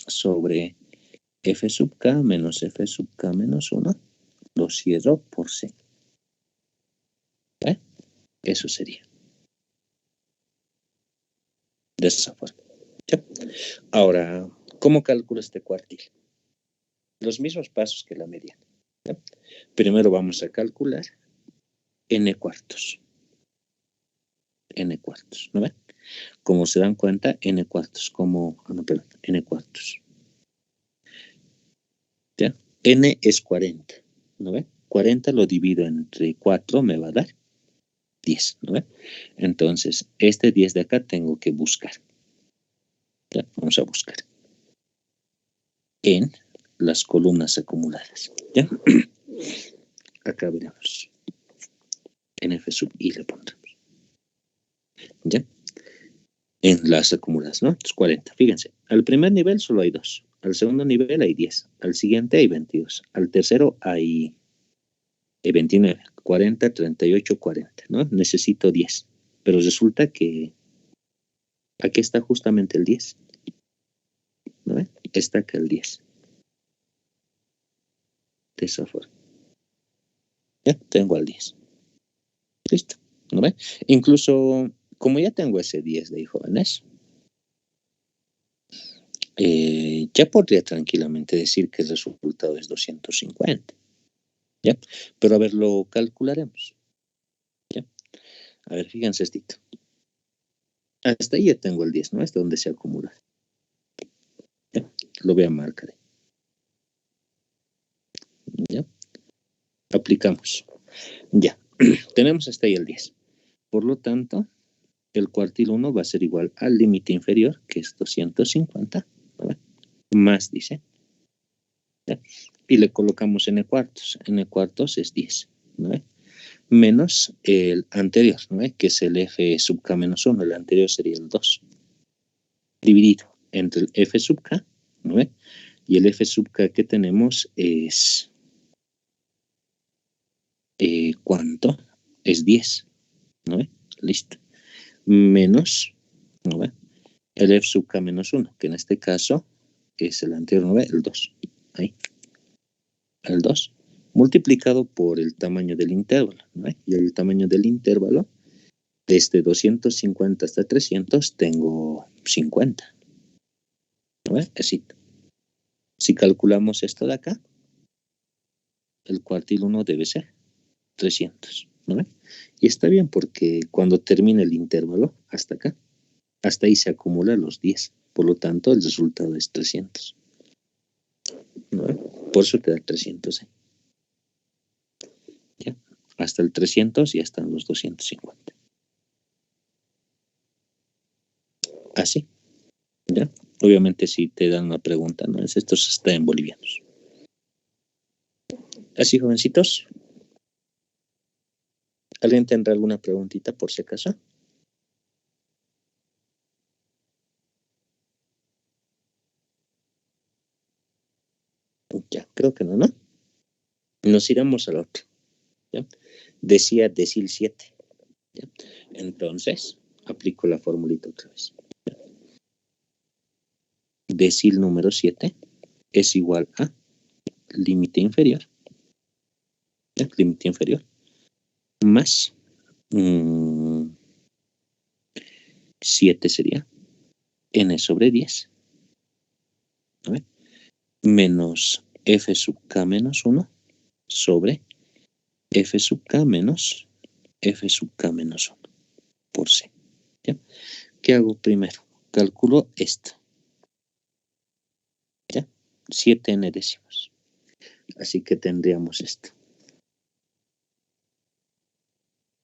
sobre f sub k menos f sub k menos 1, lo cierro por c. ¿Eh? Eso sería. De esa forma. ¿Sí? Ahora, ¿cómo calculo este cuartil? Los mismos pasos que la mediana. ¿Sí? Primero vamos a calcular n cuartos. N cuartos, ¿no ven? Como se dan cuenta, n cuartos, n cuartos. ¿Ya? N es 40, ¿no ven? 40 lo divido entre 4, me va a dar 10, ¿no ven? Entonces, este 10 de acá tengo que buscar. ¿Ya? Vamos a buscar en las columnas acumuladas. ¿Ya? Acá veremos. En F sub I le pondremos. ¿Ya? En las acumuladas, ¿no? Entonces 40. Fíjense, al primer nivel solo hay 2. Al segundo nivel hay 10. Al siguiente hay 22. Al tercero hay 29. 40, 38, 40, ¿no? Necesito 10. Pero resulta que aquí está justamente el 10. ¿No ven? Está acá el 10. De esa forma. Ya tengo al 10. Listo. ¿No ven? Incluso, como ya tengo ese 10 de ahí, jóvenes, ya podría tranquilamente decir que el resultado es 250. ¿Ya? Pero a ver, lo calcularemos. ¿Ya? A ver, fíjense esto. Hasta ahí ya tengo el 10, ¿no? Hasta donde se acumula. ¿Ya? Lo voy a marcar. ¿Ya? Aplicamos. Ya. Tenemos hasta ahí el 10. Por lo tanto, el cuartil 1 va a ser igual al límite inferior, que es 250, ¿no? Más, dice. ¿Ya? Y le colocamos n cuartos. N cuartos es 10, ¿no? Menos el anterior, ¿no? Que es el f sub k menos 1. El anterior sería el 2. Dividido entre el f sub k, ¿no? Y el f sub k que tenemos es... ¿cuánto? Es 10, ¿no? Listo. Menos, ¿no? El f sub k menos 1, que en este caso es el anterior, ¿no? El 2. Ahí. El 2. Multiplicado por el tamaño del intervalo, ¿no? Y el tamaño del intervalo, desde 250 hasta 300, tengo 50. ¿No? Así. Si calculamos esto de acá, el cuartil 1 debe ser 300. ¿No? Y está bien porque cuando termina el intervalo, hasta acá, hasta ahí se acumulan los 10. Por lo tanto, el resultado es 300. ¿No? Por eso te da 300. ¿Ya? Hasta el 300 ya están los 250. Así. ¿Ya? Obviamente si te dan una pregunta, ¿no? Esto está en bolivianos. Así, jovencitos. ¿Alguien tendrá alguna preguntita por si acaso? Ya, creo que no, ¿no? Nos iremos al otro. ¿Ya? Decía decil 7. ¿Ya? Entonces, aplico la formulita otra vez. ¿Ya? Decil número 7 es igual a límite inferior. ¿Ya? Límite inferior. Más 7 sería n sobre 10. ¿No? Menos f sub k menos 1 sobre f sub k menos f sub k menos 1 por c. ¿Ya? ¿Qué hago primero? Calculo esto. ¿Ya? 7n décimos. Así que tendríamos esto.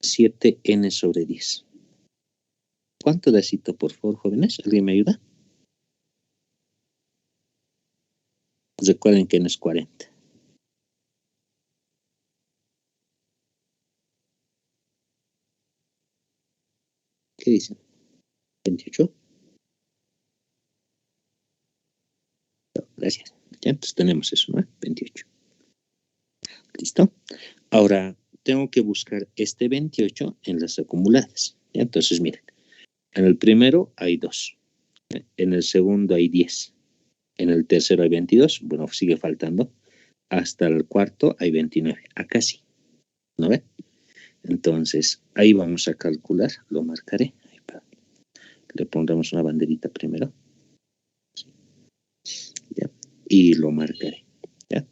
7n sobre 10. ¿Cuánto decito, por favor, jóvenes? ¿Alguien me ayuda? Recuerden que n es 40. ¿Qué dicen? ¿28? No, gracias. Ya, entonces tenemos eso, ¿no? 28. ¿Listo? Ahora, tengo que buscar este 28 en las acumuladas. ¿Ya? Entonces, miren. En el primero hay 2. En el segundo hay 10. En el tercero hay 22. Bueno, sigue faltando. Hasta el cuarto hay 29. Acá sí. ¿No ve? Entonces, ahí vamos a calcular. Lo marcaré. Le pondremos una banderita primero. ¿Ya? Y lo marcaré. ¿Ya?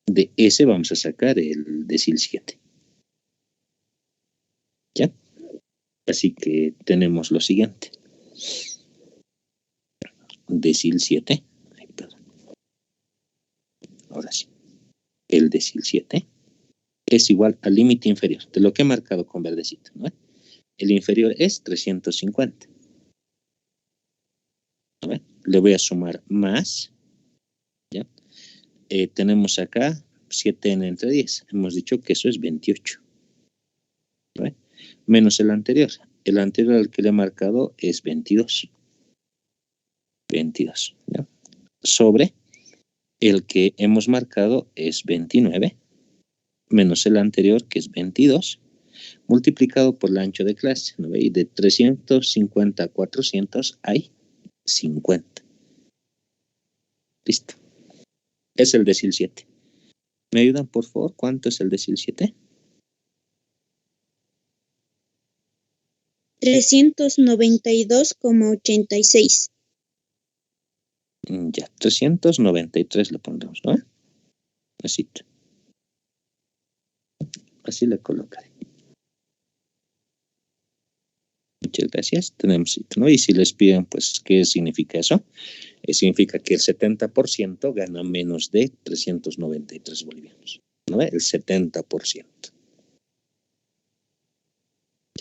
De ese vamos a sacar el decil 7. Así que tenemos lo siguiente. Decil 7. Ay, perdón. Ahora sí. El decil 7 es igual al límite inferior de lo que he marcado con verdecito, ¿no? El inferior es 350. ¿No? Le voy a sumar más. ¿Ya? Tenemos acá 7n entre 10. Hemos dicho que eso es 28. ¿No? Menos el anterior. El anterior al que le he marcado es 22. 22. ¿Ya? Sobre el que hemos marcado es 29. Menos el anterior que es 22. Multiplicado por el ancho de clase. ¿No? Y de 350 a 400 hay 50. Listo. Es el decil 7. ¿Me ayudan, por favor? ¿Cuánto es el decil 7? 392,86. Ya, 393 le pondremos, ¿no? Así. Así le colocaré. Muchas gracias. Tenemos, ¿no? Y si les piden, pues, ¿qué significa eso? Significa que el 70% gana menos de 393 bolivianos, ¿no? El 70%.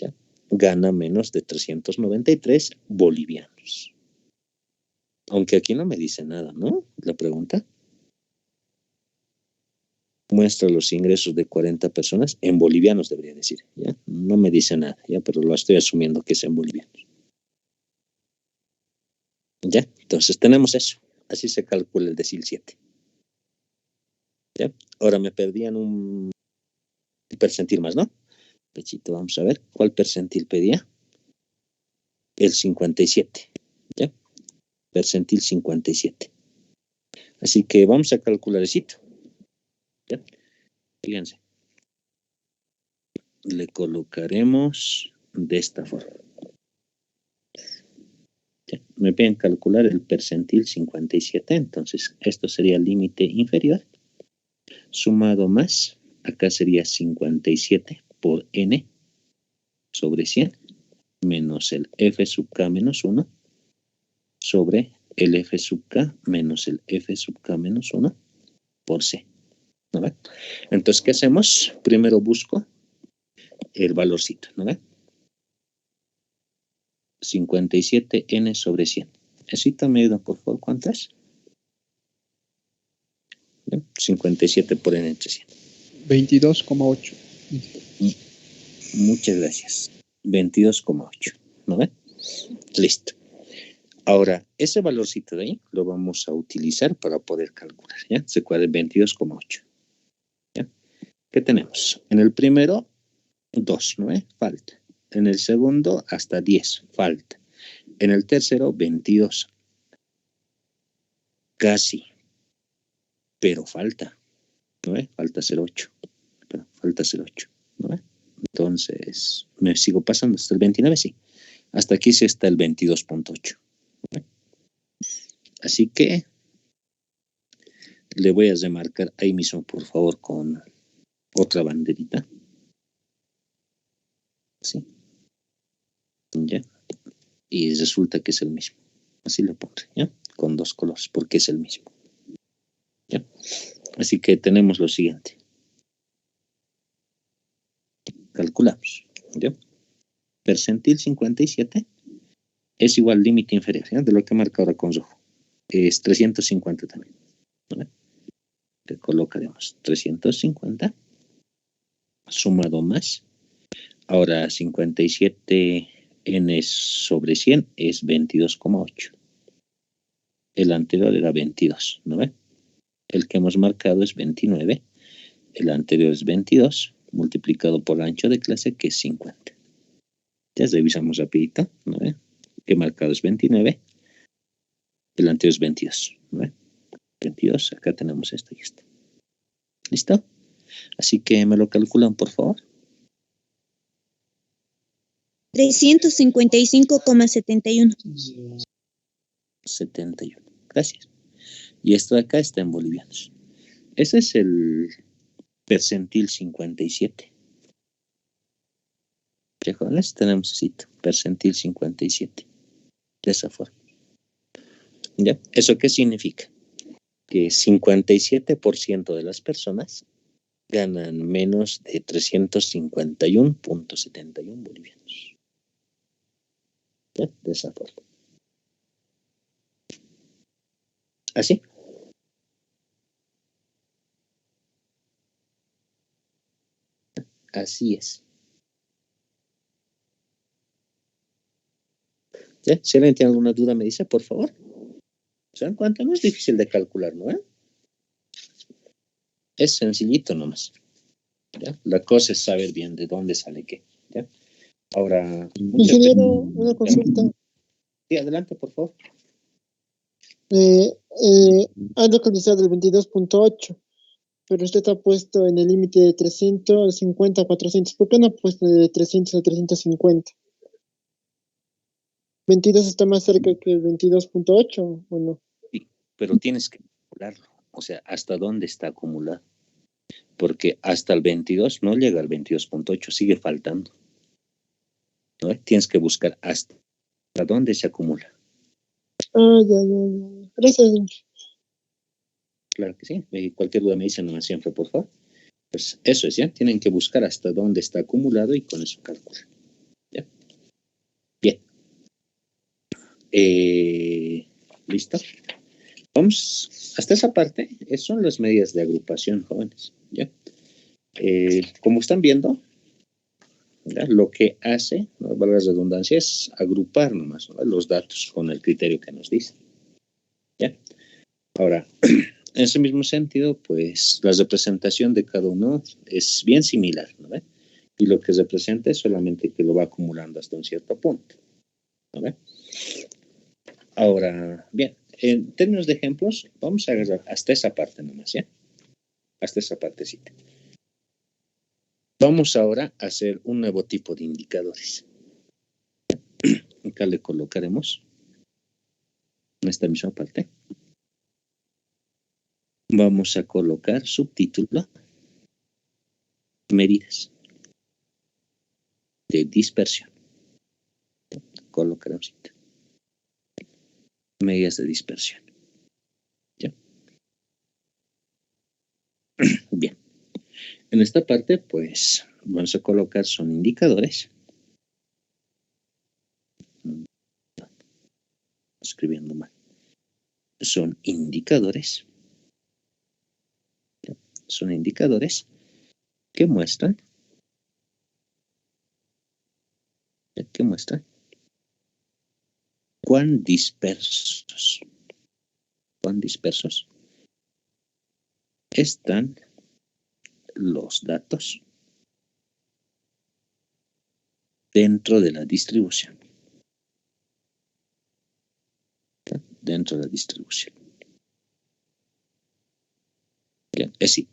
¿Ya? Gana menos de 393 bolivianos. Aunque aquí no me dice nada, ¿no? La pregunta. Muestra los ingresos de 40 personas, en bolivianos debería decir, ¿ya? No me dice nada, ¿ya? Pero lo estoy asumiendo que es en bolivianos. ¿Ya? Entonces tenemos eso. Así se calcula el decil 7. ¿Ya? Ahora me perdían un percentil más, ¿no? Pechito, vamos a ver. ¿Cuál percentil pedía? El 57. ¿Ya? Percentil 57. Así que vamos a calcular el sitio. ¿Ya? Fíjense. Le colocaremos de esta forma. ¿Ya? Me piden calcular el percentil 57. Entonces, esto sería el límite inferior. Sumado más. Acá sería 57 por n sobre 100 menos el f sub k menos 1 sobre el f sub k menos el f sub k menos 1 por c. ¿No ve? Entonces, ¿qué hacemos? Primero busco el valorcito, ¿no ve? 57n sobre 100. Necesito me ayuda, por favor, ¿cuánto es? 57 por n entre 100. 22,8. Muchas gracias. 22,8. ¿No ve? Listo. Ahora, ese valorcito de ahí lo vamos a utilizar para poder calcular, ¿ya? Se cuadra 22,8. ¿Ya? ¿Qué tenemos? En el primero, 2, ¿no ve? Falta. En el segundo, hasta 10. Falta. En el tercero, 22. Casi. Pero falta. ¿No ve? Falta 0,8. Falta 0,8. ¿No ve? Entonces, me sigo pasando hasta el 29, sí. Hasta aquí sí está el 22,8. Así que le voy a remarcar ahí mismo, por favor, con otra banderita. ¿Sí? ¿Ya? Y resulta que es el mismo. Así le pondré, ¿ya? Con dos colores, porque es el mismo. ¿Ya? Así que tenemos lo siguiente. Calculamos, ¿ya? Percentil 57 es igual al límite inferior, ¿ya? De lo que marca ahora con rojo. Es 350 también. ¿Vale? Le colocaremos 350 sumado más. Ahora 57 n sobre 100 es 22,8. El anterior era 22, ¿no ve? El que hemos marcado es 29. El anterior es 22, multiplicado por el ancho de clase, que es 50. Ya revisamos rapidito, ¿no ve? Que marcado es 29. El anterior es 22, ¿no ve? 22, acá tenemos esto y esto. ¿Listo? Así que me lo calculan, por favor. 355,71. 71. Gracias. Y esto de acá está en bolivianos. Ese es el percentil 57. Ya, jóvenes, tenemos así, percentil 57. De esa forma. ¿Ya? ¿Eso qué significa? Que 57% de las personas ganan menos de 351.71 bolivianos. ¿Ya? De esa forma. ¿Así? Así es. ¿Ya? Si alguien tiene alguna duda, me dice, por favor. ¿Se dan cuenta? No es difícil de calcular, ¿no? Es sencillito nomás. ¿Ya? La cosa es saber bien de dónde sale qué. ¿Ya? Ahora... Ingeniero, una consulta. Sí, adelante, por favor. Han localizado el 22.8, pero usted ha puesto en el límite de 350 a 400. ¿Por qué no ha puesto de 300 a 350? ¿22 está más cerca que el 22.8 o no? Sí, pero tienes que calcularlo. O sea, ¿hasta dónde está acumulado? Porque hasta el 22 no llega al 22.8, sigue faltando. ¿No? Tienes que buscar hasta dónde se acumula. Ah, ya. Gracias. Claro que sí. Y cualquier duda me dicen nomás siempre, por favor. Pues eso es, ¿ya? Tienen que buscar hasta dónde está acumulado y con eso calculan. ¿Ya? Bien. ¿Listo? Vamos, hasta esa parte son las medidas de agrupación, jóvenes. ¿Ya? Como están viendo, ¿ya? Lo que hace, no valga la redundancia, es agrupar nomás, ¿no? Los datos con el criterio que nos dice. ¿Ya? Ahora, en ese mismo sentido, pues la representación de cada uno es bien similar, ¿no? Y lo que representa es solamente que lo va acumulando hasta un cierto punto, ¿no? Ahora, bien, en términos de ejemplos, vamos a agarrar hasta esa parte nomás, ¿ya? Hasta esa partecita. Vamos ahora a hacer un nuevo tipo de indicadores. Acá le colocaremos en esta misma parte. Vamos a colocar subtítulo, medidas de dispersión. Colocaremos medidas de dispersión. ¿Ya? Bien. En esta parte, pues, vamos a colocar son indicadores. Escribiendo mal. Son indicadores. ¿Ya? Son indicadores que muestran. ¿Ya? Que muestran cuán dispersos están los datos dentro de la distribución. Dentro de la distribución. Bien, es decir,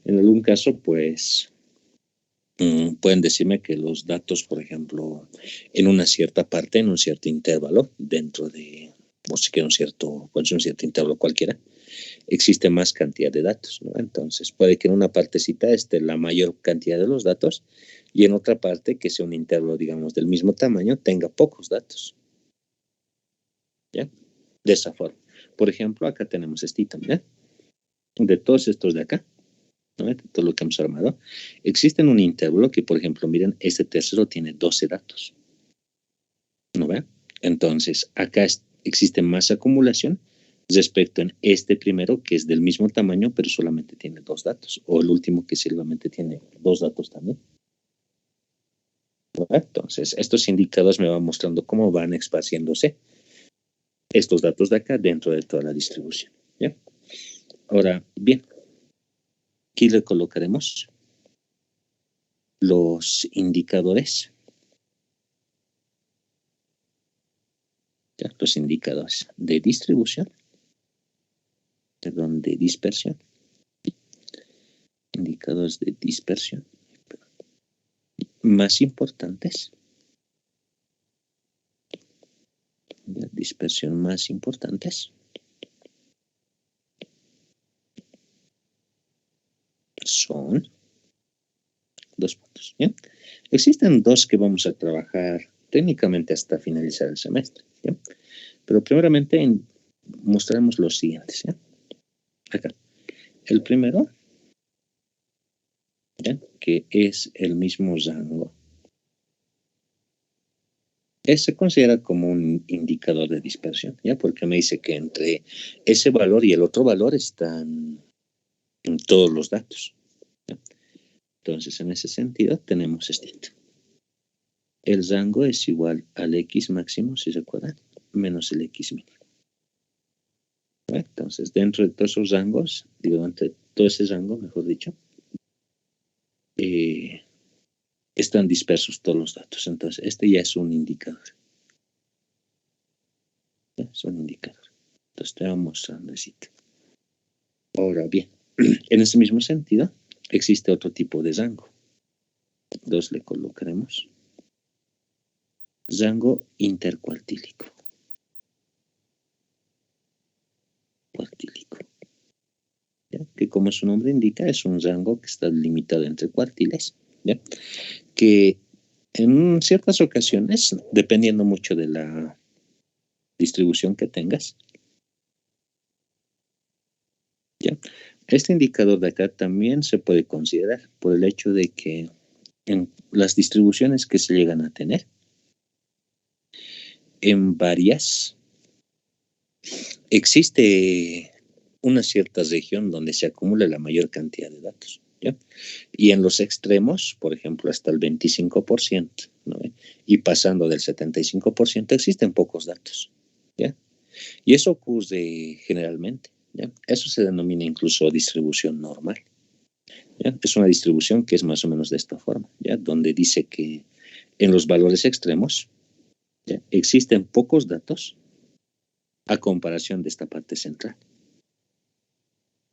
en algún caso, pues, pueden decirme que los datos, por ejemplo, en una cierta parte, en un cierto intervalo, dentro de, o si quiere un cierto intervalo cualquiera, existe más cantidad de datos, ¿no? Entonces, puede que en una partecita esté la mayor cantidad de los datos y en otra parte, que sea un intervalo, digamos, del mismo tamaño, tenga pocos datos. ¿Ya? De esa forma. Por ejemplo, acá tenemos este ítem, ¿ya? De todos estos de acá, ¿no? De todo lo que hemos armado, existe un intervalo que, por ejemplo, miren, este tercero tiene 12 datos. ¿No ve? Entonces, acá existe más acumulación respecto en este primero, que es del mismo tamaño, pero solamente tiene 2 datos. O el último, que solamente tiene 2 datos también. ¿No? Entonces, estos indicadores me van mostrando cómo van esparciéndose estos datos de acá dentro de toda la distribución. ¿Ya? Ahora, bien, aquí le colocaremos los indicadores. ¿Ya? Los indicadores de distribución, perdón, de dispersión. Indicadores de dispersión más importantes. De dispersión más importantes son 2 puntos. ¿Bien? Existen dos que vamos a trabajar técnicamente hasta finalizar el semestre, ¿ya? Pero primeramente mostraremos los siguientes, ¿ya? Acá. El primero, ¿ya? Que es el mismo rango. Se considera como un indicador de dispersión, ¿ya? Porque me dice que entre ese valor y el otro valor están en todos los datos, ¿ya? Entonces, en ese sentido, tenemos esto. El rango es igual al X máximo, si se acuerdan, menos el X mínimo. ¿Ya? Entonces, dentro de todos esos rangos, digo, entre todo ese rango, mejor dicho, están dispersos todos los datos. Entonces, este ya es un indicador. ¿Ya? Es un indicador. Entonces, te voy mostrando así. Ahora bien, en ese mismo sentido, existe otro tipo de rango. Dos le colocaremos. Rango intercuartílico. Cuartílico. ¿Ya? Que como su nombre indica, es un rango que está limitado entre cuartiles, ¿ya? Que en ciertas ocasiones, dependiendo mucho de la distribución que tengas, ¿ya? Este indicador de acá también se puede considerar por el hecho de que en las distribuciones que se llegan a tener, en varias, existe una cierta región donde se acumula la mayor cantidad de datos, ¿ya? Y en los extremos, por ejemplo, hasta el 25%, ¿no? Y pasando del 75%, existen pocos datos, ¿ya? Y eso ocurre generalmente, ¿ya? Eso se denomina incluso distribución normal, ¿ya? Es una distribución que es más o menos de esta forma, ¿ya? Donde dice que en los valores extremos, ¿ya? Existen pocos datos a comparación de esta parte central,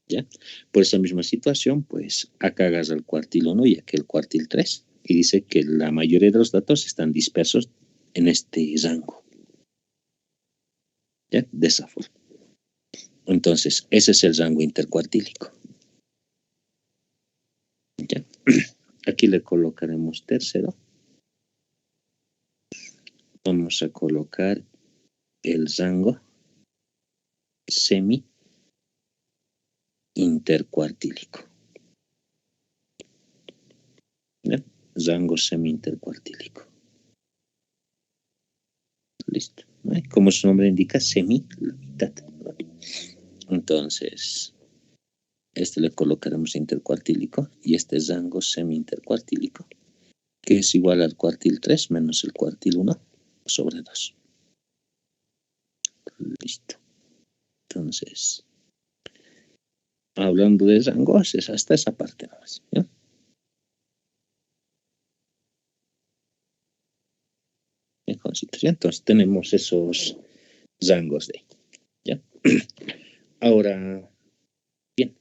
¿ya? Por esa misma situación, pues acá agarra el cuartil 1 y aquí el cuartil 3 y dice que la mayoría de los datos están dispersos en este rango, ¿ya? De esa forma. Entonces, ese es el rango intercuartílico, ¿ya? Aquí le colocaremos tercero. Vamos a colocar el rango semi intercuartílico, ¿ya? Rango semi intercuartílico. Listo, ¿no? Como su nombre indica, semi, la mitad, ¿no? Entonces, este le colocaremos intercuartílico y este es rango semi-intercuartílico, que es igual al cuartil 3 menos el cuartil 1 sobre 2. Listo. Entonces, hablando de rangos, es hasta esa parte nomás, ¿ya? Entonces, tenemos esos rangos de, ¿ya? Ahora, bien.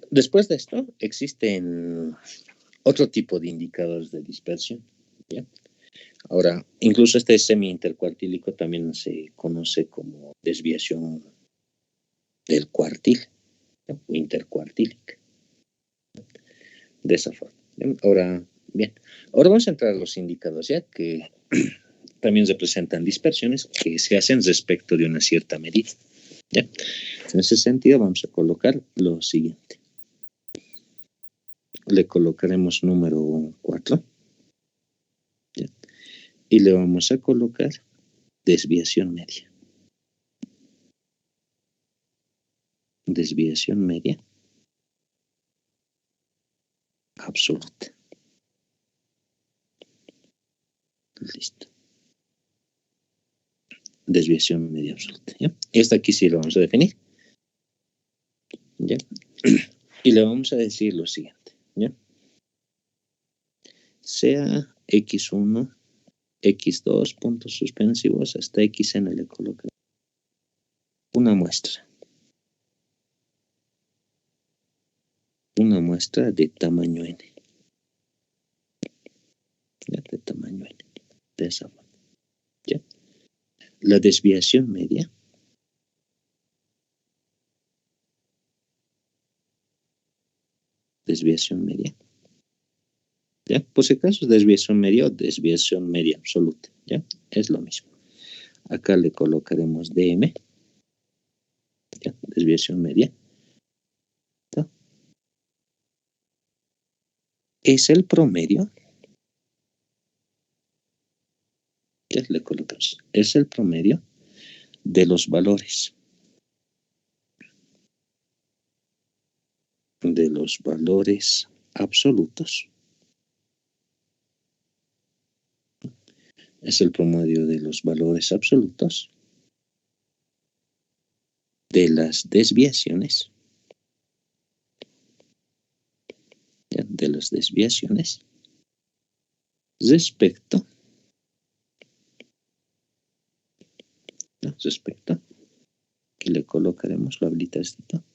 Después de esto, existen otro tipo de indicadores de dispersión, ¿ya? Ahora, incluso este semi-intercuartílico también se conoce como desviación del cuartil, ¿no? O intercuartílica, de esa forma, ¿no? Ahora, bien, ahora vamos a entrar a los indicadores, ya que también representan dispersiones que se hacen respecto de una cierta medida, ¿ya? En ese sentido vamos a colocar lo siguiente. Le colocaremos número 4, ¿ya? Y le vamos a colocar desviación media. Desviación media absoluta. Listo. Desviación media absoluta, ¿ya? Esta aquí sí lo vamos a definir, ¿ya? Y le vamos a decir lo siguiente, ¿ya? Sea x1, x2, puntos suspensivos, hasta xn le coloca una muestra. Una muestra de tamaño n. ¿Ya? De tamaño n. De esa forma, ¿ya? La desviación media ¿Ya? Por si acaso, desviación media o desviación media absoluta. ¿Ya? Es lo mismo. Acá le colocaremos DM. ¿Ya? Desviación media. ¿Ya? Es el promedio. ¿Ya? Le colocamos. Es el promedio de los valores. De los valores absolutos. Es el promedio de los valores absolutos de las desviaciones. ¿Ya? De las desviaciones respecto. ¿No? Respecto. Que le colocaremos la habilitadito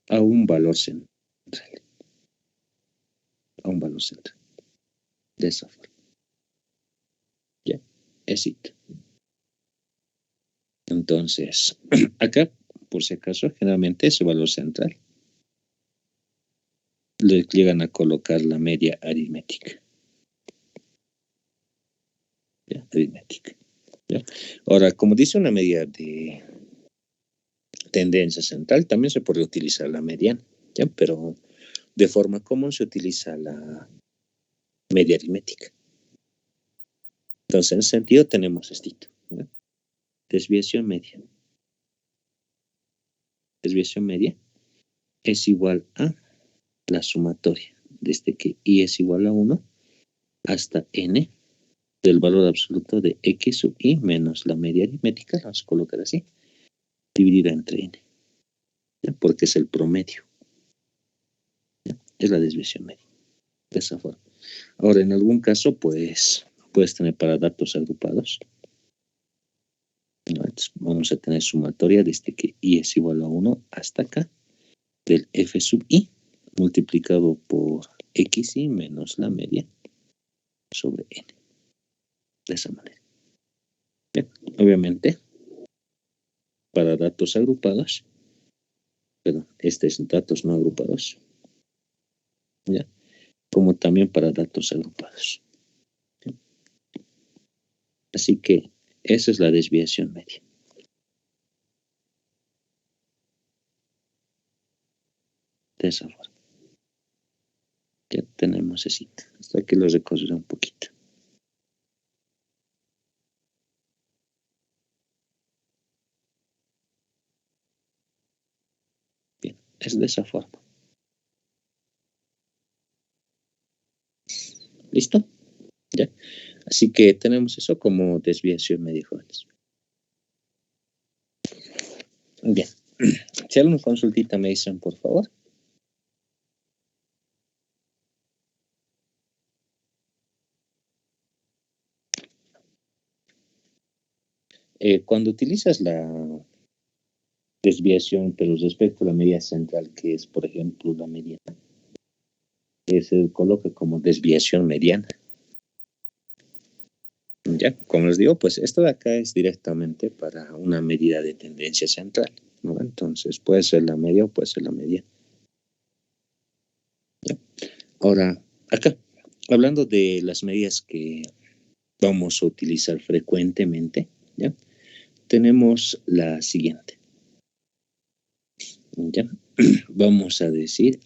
a un valor central. A un valor central. De esa forma. ¿Ya? Éxito. Entonces, acá, por si acaso, generalmente ese valor central le llegan a colocar la media aritmética. ¿Ya? Aritmética. ¿Ya? Ahora, como dice una medida de tendencia central, también se puede utilizar la mediana, ¿ya? Pero de forma común se utiliza la media aritmética. Entonces, en ese sentido tenemos esto, ¿ya? Desviación media. Desviación media es igual a la sumatoria desde que i es igual a 1 hasta n del valor absoluto de x sub i menos la media aritmética, la vamos a colocar así, dividida entre n, ¿ya? Porque es el promedio, ¿ya? Es la desviación media, de esa forma. Ahora, en algún caso, pues, puedes tener para datos agrupados, ¿no? Entonces, vamos a tener sumatoria desde que i es igual a 1 hasta acá, del f sub i multiplicado por xi menos la media sobre n. De esa manera. Bien, obviamente, para datos agrupados, perdón, estos datos no agrupados, ¿ya? Como también para datos agrupados. ¿Sí? Así que esa es la desviación media. De esa forma. Ya tenemos ese. Hasta que lo recorreré un poquito. Bien, es de esa forma. ¿Listo? ¿Ya? Así que tenemos eso como desviación media, jóvenes. Bien. Si alguna consultita me dicen, por favor. Cuando utilizas la desviación, pero respecto a la media central, que es, por ejemplo, la mediana, que se coloca como desviación mediana. Ya, como les digo, pues esto de acá es directamente para una medida de tendencia central, ¿no? Entonces puede ser la media o puede ser la media. ¿Ya? Ahora, acá, hablando de las medidas que vamos a utilizar frecuentemente, ¿ya? Tenemos la siguiente. ¿Ya? Vamos a decir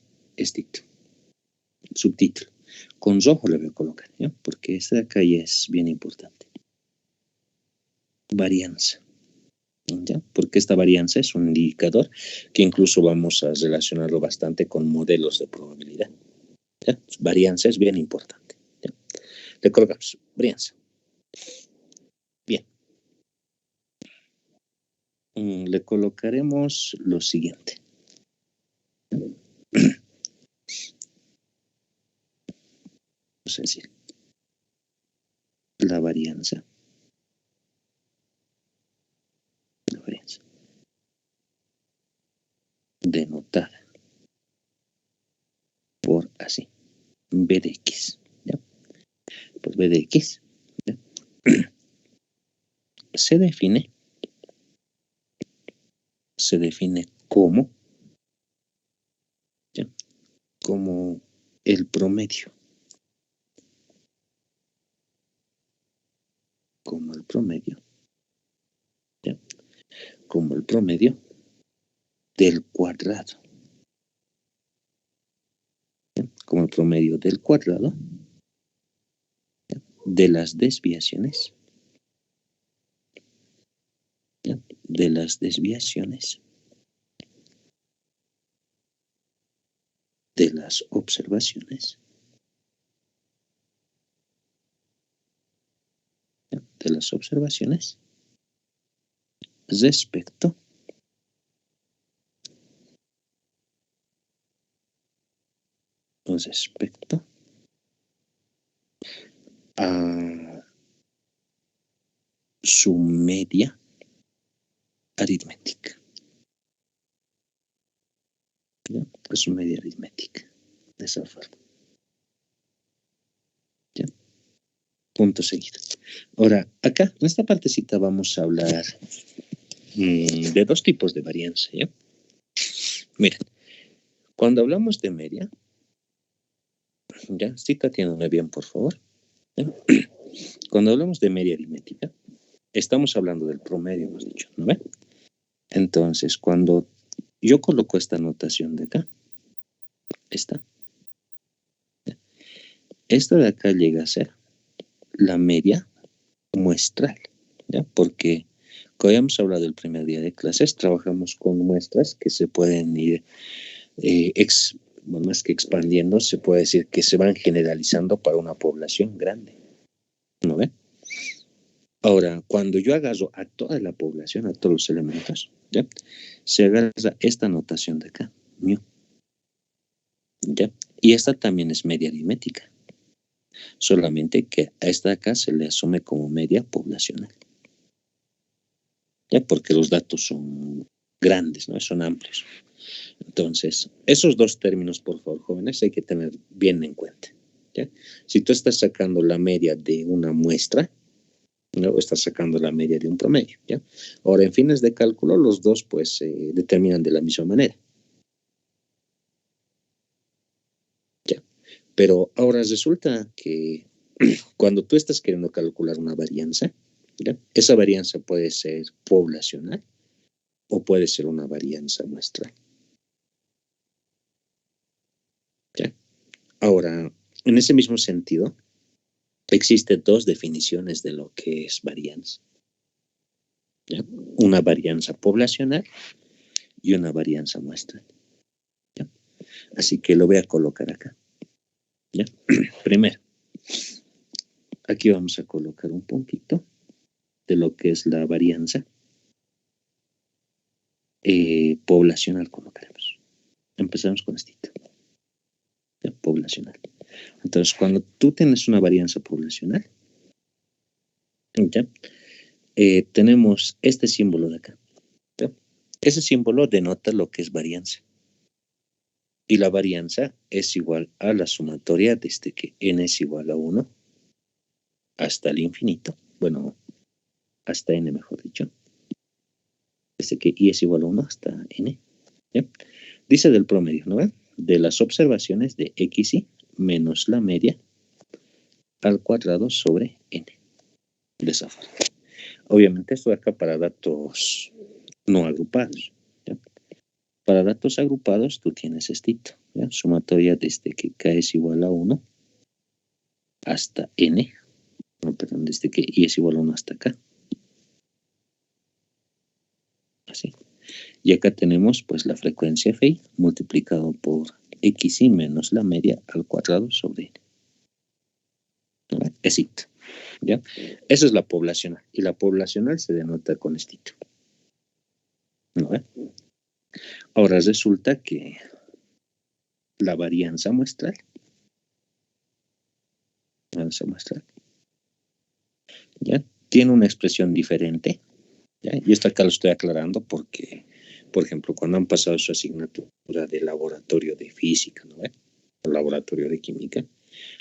subtítulo. Con rojo le voy a colocar, ¿ya? Porque esta de acá ya es bien importante. Varianza. ¿Ya? Porque esta varianza es un indicador que incluso vamos a relacionarlo bastante con modelos de probabilidad. ¿Ya? Varianza es bien importante. ¿Ya? Le colocamos varianza. Bien. Le colocaremos lo siguiente. Vamos a decir, la varianza. Denotada por así, b de x, ¿ya? Pues b de x, ¿ya? se define como, ¿ya? Como el promedio. Como el promedio. ¿Ya? Como el promedio del cuadrado. ¿Ya? Como el promedio del cuadrado de las desviaciones. ¿Ya? De las desviaciones de las observaciones. ¿Ya? De las observaciones respecto a su media aritmética. ¿Ya? A su media aritmética. De esa forma. ¿Ya? Punto seguido. Ahora, acá, en esta partecita vamos a hablar de dos tipos de varianza. ¿Ya? Miren, cuando hablamos de media, ya, sí, catiéndome bien, por favor. ¿Ya? Cuando hablamos de media aritmética, estamos hablando del promedio, hemos dicho, ¿no ve? Entonces, cuando yo coloco esta notación de acá, esta de acá llega a ser la media muestral, ¿ya? Porque, como habíamos hablado el primer día de clases, trabajamos con muestras que se pueden ir, más que expandiendo, se puede decir que se van generalizando para una población grande, ¿no ve? Ahora, cuando yo agarro a toda la población, a todos los elementos, ¿ya? Se agarra esta notación de acá, mu, ¿ya? Y esta también es media aritmética, solamente que a esta de acá se le asume como media poblacional, ¿ya? Porque los datos son grandes, ¿no? Son amplios. Entonces, esos dos términos, por favor, jóvenes, hay que tener bien en cuenta, ¿ya? Si tú estás sacando la media de una muestra, ¿no? Estás sacando la media de un promedio, ¿ya? Ahora, en fines de cálculo, los dos, pues, se determinan de la misma manera, ¿ya? Pero ahora resulta que cuando tú estás queriendo calcular una varianza, ¿ya? Esa varianza puede ser poblacional o puede ser una varianza muestral, ¿ya? Ahora, en ese mismo sentido, existen dos definiciones de lo que es varianza, ¿ya? Una varianza poblacional y una varianza muestral, ¿ya? Así que lo voy a colocar acá, ¿ya? Primero, aquí vamos a colocar un puntito de lo que es la varianza poblacional, colocaremos. Empezamos con esto, ¿ya? Poblacional. Entonces, cuando tú tienes una varianza poblacional, ¿ya? Tenemos este símbolo de acá, ¿ya? Ese símbolo denota lo que es varianza. Y la varianza es igual a la sumatoria desde que n es igual a 1 hasta el infinito. Bueno, hasta n, mejor dicho. Desde que i es igual a 1 hasta n. ¿Ya? Dice del promedio, ¿no ven? De las observaciones de xy menos la media al cuadrado sobre n. De esa forma. Obviamente esto acá para datos no agrupados, ¿ya? Para datos agrupados tú tienes estito, ¿ya? Sumatoria desde que k es igual a 1 hasta n, no, perdón, desde que i es igual a 1 hasta acá. Así. Y acá tenemos pues la frecuencia Fi multiplicado por xy menos la media al cuadrado sobre n. ¿No? Esito, ¿ya? Esa es la poblacional. Y la poblacional se denota con estito. ¿No? Ahora resulta que la varianza muestral, ¿ya? Tiene una expresión diferente, ¿ya? Y esto acá lo estoy aclarando porque, por ejemplo, cuando han pasado su asignatura de laboratorio de física, ¿no? O laboratorio de química,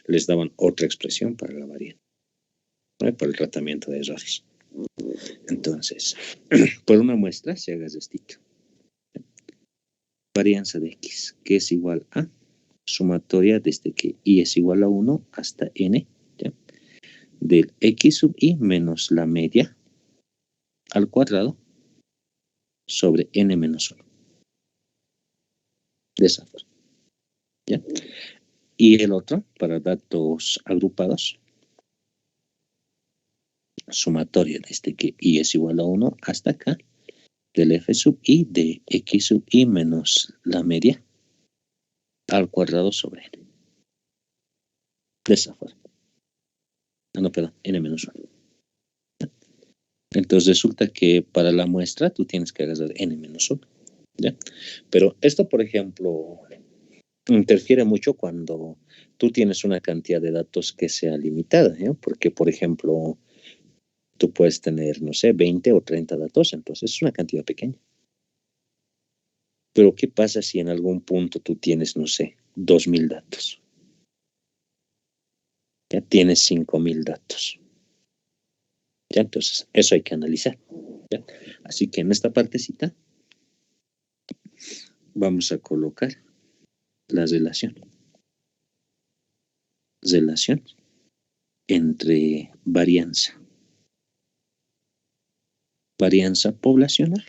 les daban otra expresión para la varianza, ¿no? Para el tratamiento de errores. Entonces, por una muestra se haga estito. Varianza de x, que es igual a sumatoria desde que i es igual a 1 hasta n, ¿ya? Del x sub i menos la media al cuadrado sobre n menos 1. De esa forma, ¿ya? Y el otro, para datos agrupados, sumatoria desde que i es igual a 1 hasta acá, del f sub i de x sub i menos la media al cuadrado sobre n. De esa forma. No, perdón, n menos 1. Entonces resulta que para la muestra tú tienes que agarrar n menos 1. ¿Ya? Pero esto, por ejemplo, interfiere mucho cuando tú tienes una cantidad de datos que sea limitada, ¿eh? Porque, por ejemplo, tú puedes tener, no sé, 20 o 30 datos, entonces es una cantidad pequeña. Pero, ¿qué pasa si en algún punto tú tienes, no sé, 2000 datos? Ya tienes 5000 datos. Ya, entonces, eso hay que analizar. ¿Ya? Así que en esta partecita vamos a colocar la relación. Relación entre varianza poblacional,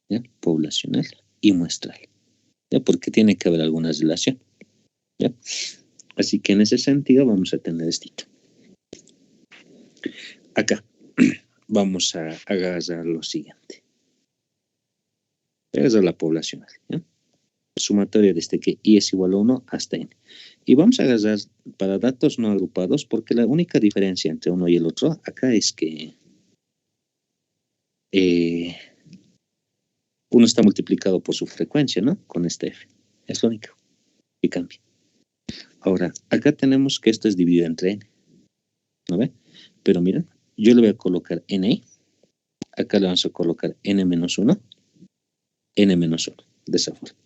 ¿ya? Poblacional y muestral, ¿ya? Porque tiene que haber alguna relación, ¿ya? Así que en ese sentido vamos a tener esto. Acá vamos a agarrar lo siguiente. Agarrar la poblacional, ¿ya? Sumatoria desde que i es igual a 1 hasta n. Y vamos a agarrar para datos no agrupados porque la única diferencia entre uno y el otro acá es que uno está multiplicado por su frecuencia, ¿no? Con este f. Es lo único que cambia. Ahora, acá tenemos que esto es dividido entre n. ¿No ve? Pero miren, yo le voy a colocar n. Acá le vamos a colocar n menos 1. N menos 1. De esa forma.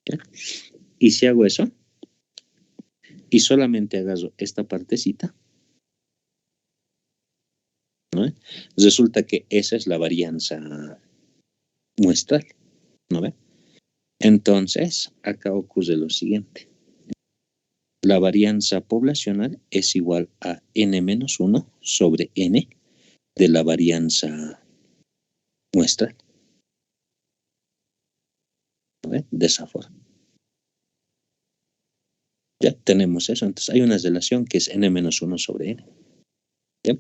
¿Ya? Y si hago eso, y solamente agarro esta partecita, ¿no? Resulta que esa es la varianza muestral, ¿no ve? Entonces, acá ocurre lo siguiente. La varianza poblacional es igual a n menos 1 sobre n de la varianza muestral, ¿no ve? De esa forma. Ya tenemos eso, entonces hay una relación que es n menos 1 sobre n. ¿Ya?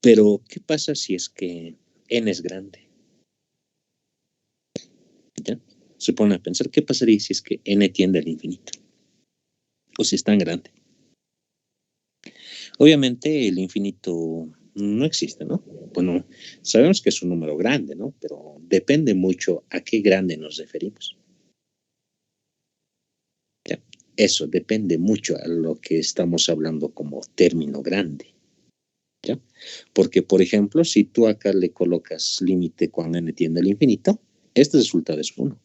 Pero, ¿qué pasa si es que n es grande? ¿Ya? Se pone a pensar, ¿qué pasaría si es que n tiende al infinito? O si es tan grande. Obviamente el infinito no existe, ¿no? Bueno, sabemos que es un número grande, ¿no? Pero depende mucho a qué grande nos referimos. ¿Ya? Eso depende mucho a lo que estamos hablando como término grande. ¿Ya? Porque, por ejemplo, si tú acá le colocas límite cuando n tiende al infinito, este resultado es 1.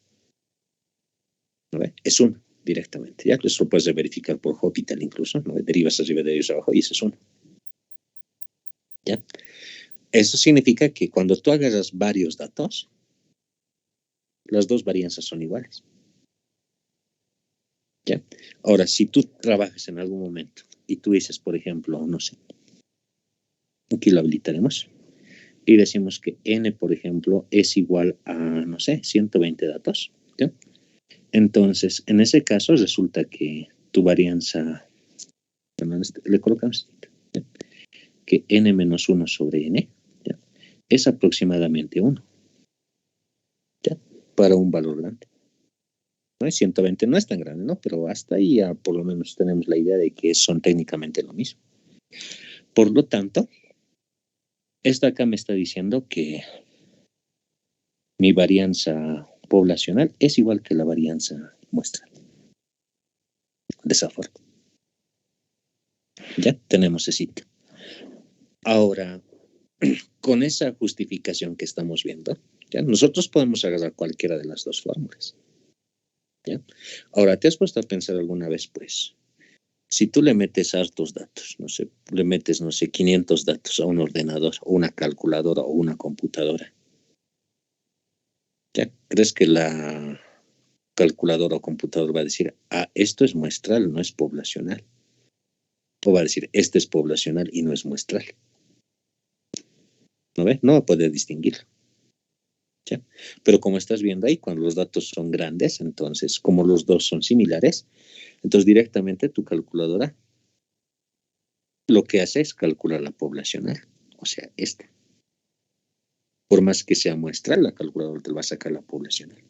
¿No ve? Es 1 directamente. ¿Ya? Eso lo puedes verificar por Hospital incluso, ¿no? Derivas arriba, derivas abajo y ese es 1. ¿Ya? Eso significa que cuando tú agarras varios datos, las dos varianzas son iguales. ¿Ya? Ahora, si tú trabajas en algún momento y tú dices, por ejemplo, no sé, aquí lo habilitaremos y decimos que n, por ejemplo, es igual a, no sé, 120 datos. ¿Ya? Entonces, en ese caso resulta que tu varianza, bueno, le colocamos ¿ya? Que n menos 1 sobre n ¿ya? Es aproximadamente 1 ¿ya? Para un valor grande. ¿No? 120 no es tan grande, ¿no? Pero hasta ahí ya por lo menos tenemos la idea de que son técnicamente lo mismo. Por lo tanto, esta acá me está diciendo que mi varianza poblacional es igual que la varianza muestral. De esa forma. Ya tenemos ese sitio. Ahora, con esa justificación que estamos viendo, ¿ya? Nosotros podemos agarrar cualquiera de las dos fórmulas. ¿Ya? Ahora, ¿te has puesto a pensar alguna vez, pues, si tú le metes hartos datos, no sé, le metes, no sé, 500 datos a un ordenador, o una calculadora, o una computadora, ¿ya? ¿Crees que la calculadora o computador va a decir, esto es muestral, no es poblacional. O va a decir, este es poblacional y no es muestral. ¿No ve? No va a poder distinguirlo. ¿Ya? Pero como estás viendo ahí, cuando los datos son grandes, entonces, como los dos son similares, entonces directamente tu calculadora lo que hace es calcular la poblacional, o sea, esta. Por más que sea muestral, la calculadora te va a sacar la poblacional.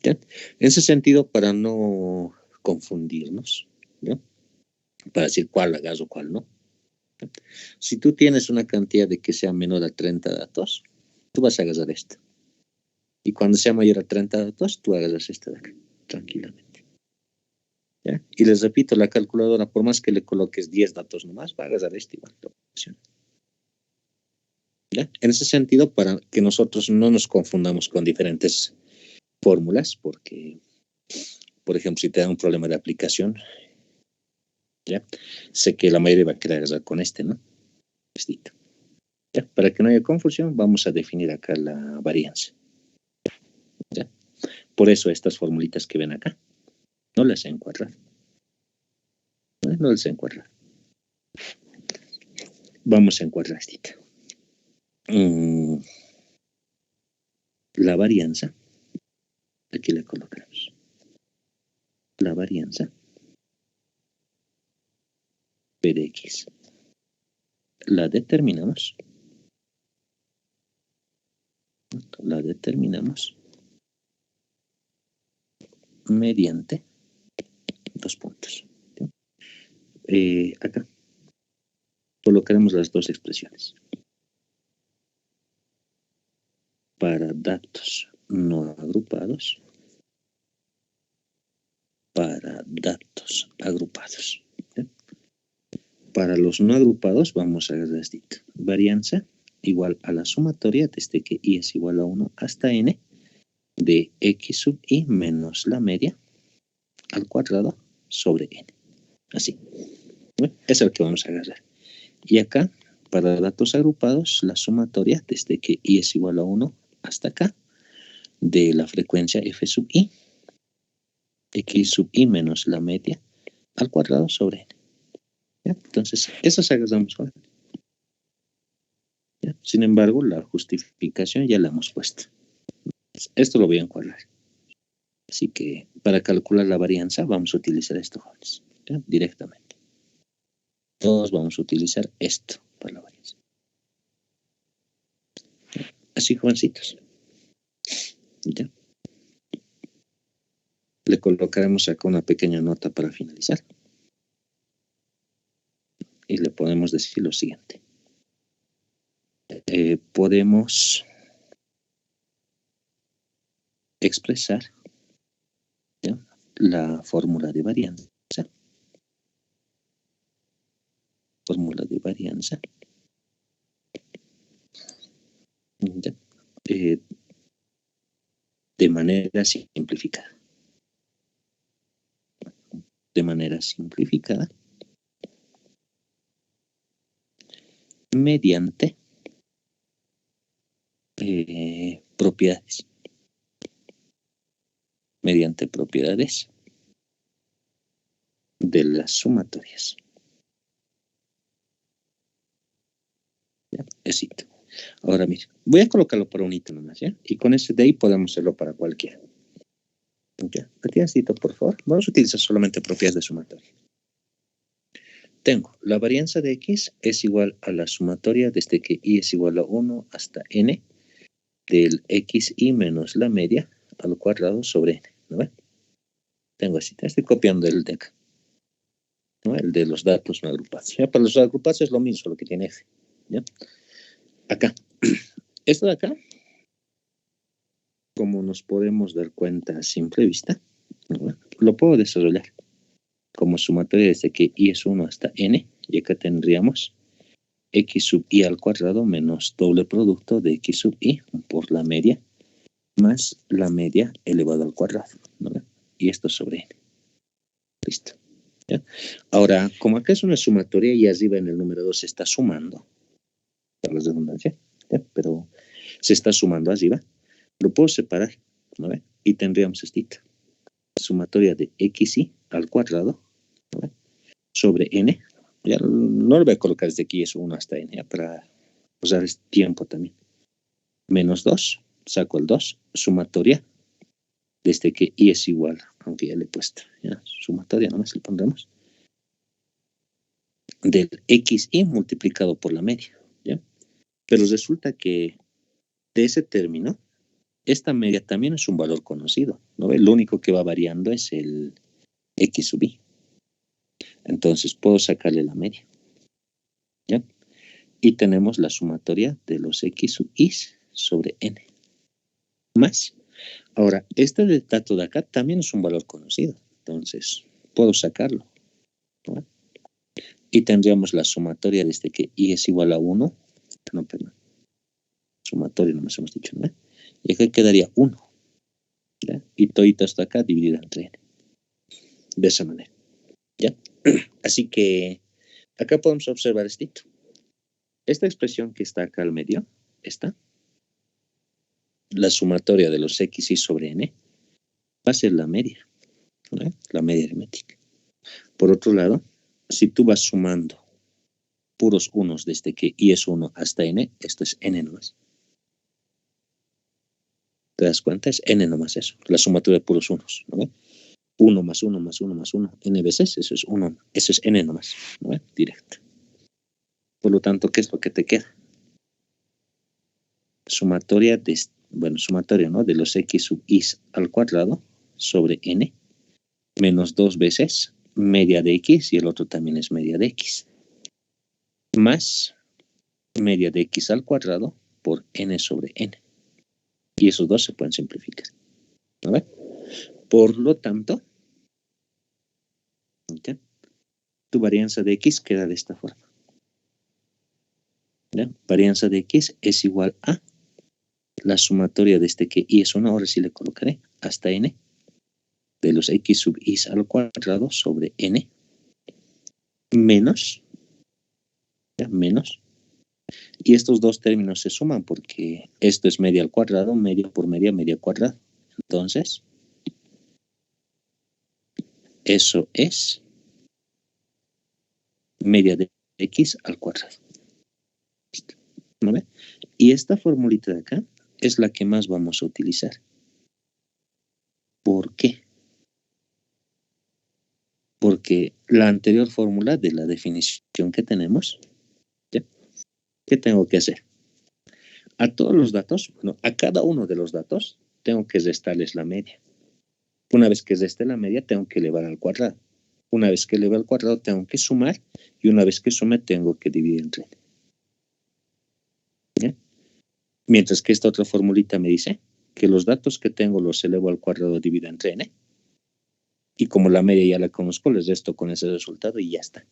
¿Ya? En ese sentido, para no confundirnos, ¿ya? Para decir cuál hagas o cuál no. ¿Ya? Si tú tienes una cantidad de que sea menor a 30 datos, tú vas a agarrar esto. Y cuando sea mayor a 30 datos, tú agarras esta de acá, tranquilamente. ¿Ya? Y les repito, la calculadora, por más que le coloques 10 datos nomás, va a agarrar este igual. ¿Ya? En ese sentido, para que nosotros no nos confundamos con diferentes fórmulas, porque, por ejemplo, si te da un problema de aplicación, ¿ya? Sé que la mayoría va a querer agarrar con este, ¿no? Estito. ¿Ya? Para que no haya confusión, vamos a definir acá la varianza. ¿Ya? Por eso estas formulitas que ven acá, no las he encuadrado. No las he encuadrado. Vamos a encuadrar esta. La varianza, aquí la colocamos. La varianza P de X. La determinamos. La determinamos mediante dos puntos. Acá colocaremos las dos expresiones. Para datos no agrupados, para datos agrupados. ¿Sí? Para los no agrupados vamos a agarrar esto. Varianza igual a la sumatoria desde que i es igual a 1 hasta n de x sub i menos la media al cuadrado sobre n. Así. ¿Sí? Es el que vamos a agarrar. Y acá, para datos agrupados, la sumatoria desde que i es igual a 1 hasta acá de la frecuencia f sub i, x sub i menos la media al cuadrado sobre n. ¿Ya? Entonces, eso se agarramos ahora. ¿Ya? Sin embargo, la justificación ya la hemos puesto. Esto lo voy a encuadrar. Así que para calcular la varianza vamos a utilizar esto, jóvenes. ¿Ya? Directamente. Todos vamos a utilizar esto para la varianza. ¿Ya? Así, jovencitos. ¿Ya? Le colocaremos acá una pequeña nota para finalizar. Y le podemos decir lo siguiente. Podemos expresar, ¿ya?, la fórmula de varianza. Fórmula de varianza. ¿Ya? De manera simplificada. De manera simplificada. Mediante propiedades. Mediante propiedades de las sumatorias. ¿Ya? Éxito. Ahora mira, voy a colocarlo para un hito nomás, ¿ya? Y con ese de ahí podemos hacerlo para cualquiera. ¿Ya? Retíracito, por favor. Vamos a utilizar solamente propiedades de sumatoria. Tengo la varianza de x es igual a la sumatoria desde que i es igual a 1 hasta n del xi menos la media al cuadrado sobre n. ¿No ven? Tengo así, estoy copiando el de acá, ¿no? El de los datos no agrupados. ¿Ya? Para los agrupados es lo mismo, solo que tiene f. ¿Ya? Acá. Esto de acá, como nos podemos dar cuenta a simple vista, ¿no?, lo puedo desarrollar como sumatoria desde que i es 1 hasta n, y acá tendríamos x sub i al cuadrado menos doble producto de x sub i por la media más la media elevado al cuadrado, ¿no? Y esto sobre n. Listo. ¿Ya? Ahora, como acá es una sumatoria y arriba en el número 2 se está sumando, por la redundancia, ¿ya?, pero se está sumando arriba, lo puedo separar, ¿no ve? Y tendríamos esta sumatoria de xi al cuadrado, ¿no? Sobre n. Ya no lo voy a colocar desde aquí, es 1 hasta n, ya, para usar este tiempo también. Menos 2, saco el 2, sumatoria, desde que i es igual, aunque ya le he puesto, ya, sumatoria nomás le pondremos, del xi multiplicado por la media, ¿ya? Pero resulta que de ese término, esta media también es un valor conocido, ¿no ve? Lo único que va variando es el x sub i. Entonces puedo sacarle la media, ¿ya? Y tenemos la sumatoria de los x sub i sobre n. Más. Ahora, este dato de acá también es un valor conocido. Entonces, puedo sacarlo, ¿no? Y tendríamos la sumatoria desde que i es igual a 1. No, perdón. Sumatoria nomás hemos dicho, ¿no? Y acá quedaría 1. ¿Ya? Y todito hasta acá dividido entre n. De esa manera, ¿ya? Así que acá podemos observar esto. Esta expresión que está acá al medio, esta, la sumatoria de los x y sobre n, va a ser la media, ¿no? La media aritmética. Por otro lado, si tú vas sumando puros unos desde que i es 1 hasta n, esto es n nomás. ¿Te das cuenta? Es n nomás eso, la sumatoria de puros unos, ¿no? 1 más 1 más 1 más 1, n veces, eso es 1, eso es n nomás, ¿no? Directo. Por lo tanto, ¿qué es lo que te queda? Sumatoria de, sumatoria, ¿no? De los x sub i al cuadrado sobre n, menos 2 veces media de x, y el otro también es media de x, más media de x al cuadrado por n sobre n. Y esos dos se pueden simplificar, ¿no? Por lo tanto, ¿okay? Tu varianza de x queda de esta forma, ¿ya? Varianza de x es igual a la sumatoria desde que i es 1, ahora sí le colocaré, hasta n, de los x sub i al cuadrado sobre n, menos, ¿ya? Menos, y estos dos términos se suman porque esto es media al cuadrado, media por media, media cuadrada. Entonces, eso es media de x al cuadrado. ¿No ve? Y esta formulita de acá es la que más vamos a utilizar. ¿Por qué? Porque la anterior fórmula de la definición que tenemos, ¿ya? ¿Qué tengo que hacer? A todos los datos, bueno, a cada uno de los datos, tengo que restarles la media. Una vez que reste la media, tengo que elevar al cuadrado. Una vez que eleve al cuadrado, tengo que sumar, y una vez que sume, tengo que dividir entre n. ¿Ya? Mientras que esta otra formulita me dice que los datos que tengo los elevo al cuadrado dividido entre n, y como la media ya la conozco, les resto con ese resultado y ya está.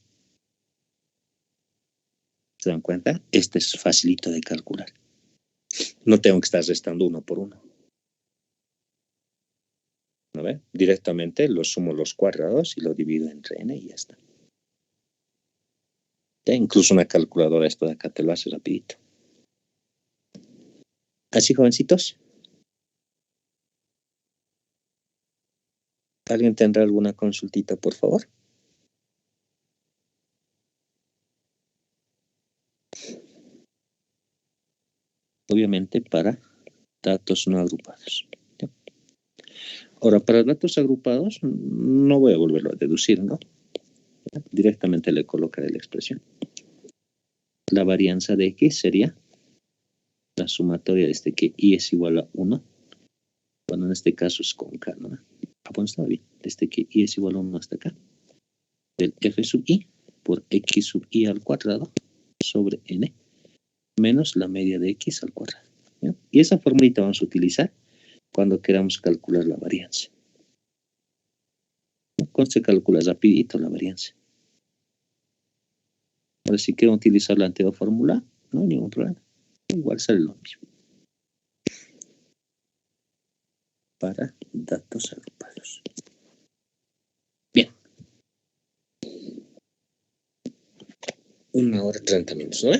¿Se dan cuenta? Este es facilito de calcular. No tengo que estar restando uno por uno. ¿No ve? Directamente lo sumo los cuadrados y lo divido entre n y ya está. Ya incluso una calculadora esto de acá te lo hace rapidito. ¿Así, jovencitos? ¿Alguien tendrá alguna consultita, por favor? Obviamente para datos no agrupados. ¿Ya? Ahora, para datos agrupados, no voy a volverlo a deducir, ¿no? ¿Ya? Directamente le colocaré la expresión. La varianza de x sería la sumatoria desde que i es igual a 1. Bueno, en este caso es con k, ¿no? Ah, bueno, está bien. Desde que i es igual a 1 hasta acá. Del f sub i por x sub i al cuadrado sobre n menos la media de x al cuadrado. ¿Ya? Y esa formulita vamos a utilizar cuando queramos calcular la varianza. ¿Cómo se calcula rapidito la varianza? Ahora, si quiero utilizar la anterior fórmula, no hay ningún problema. Igual sale lo mismo. Para datos agrupados. Bien. 1 hora 30 minutos, ¿no?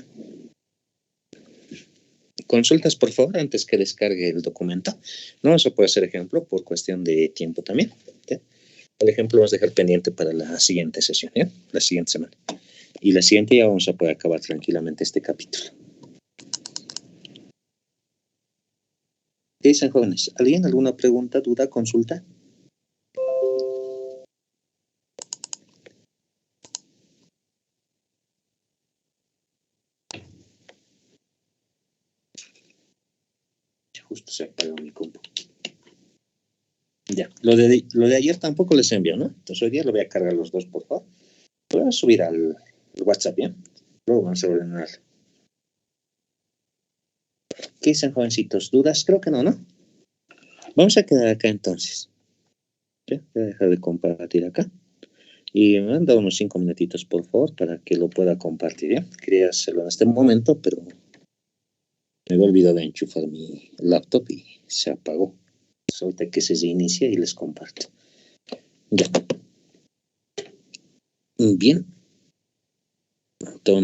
consultas, por favor, antes que descargue el documento. No, eso puede ser ejemplo por cuestión de tiempo también. ¿Sí? El ejemplo vamos a dejar pendiente para la siguiente sesión, ¿ya? La siguiente semana. Y la siguiente ya vamos a poder acabar tranquilamente este capítulo. ¿Qué dicen, jóvenes? ¿Alguien? ¿Alguna pregunta, duda, consulta? Justo se apagó mi compu. Ya, lo de ayer tampoco les envió, ¿no? Entonces hoy día lo voy a cargar los dos, por favor. Lo voy a subir al WhatsApp, ¿ya? Luego vamos a ordenar. ¿Qué dicen, jovencitos? ¿Dudas? Creo que no, ¿no? Vamos a quedar acá entonces. ¿Sí? Voy a dejar de compartir acá. Y me han dado unos 5 minutitos, por favor, para que lo pueda compartir, ¿ya? Quería hacerlo en este momento, pero me había olvidado de enchufar mi laptop y se apagó. Ahorita que se inicia y les comparto. Ya. Bien. Entonces,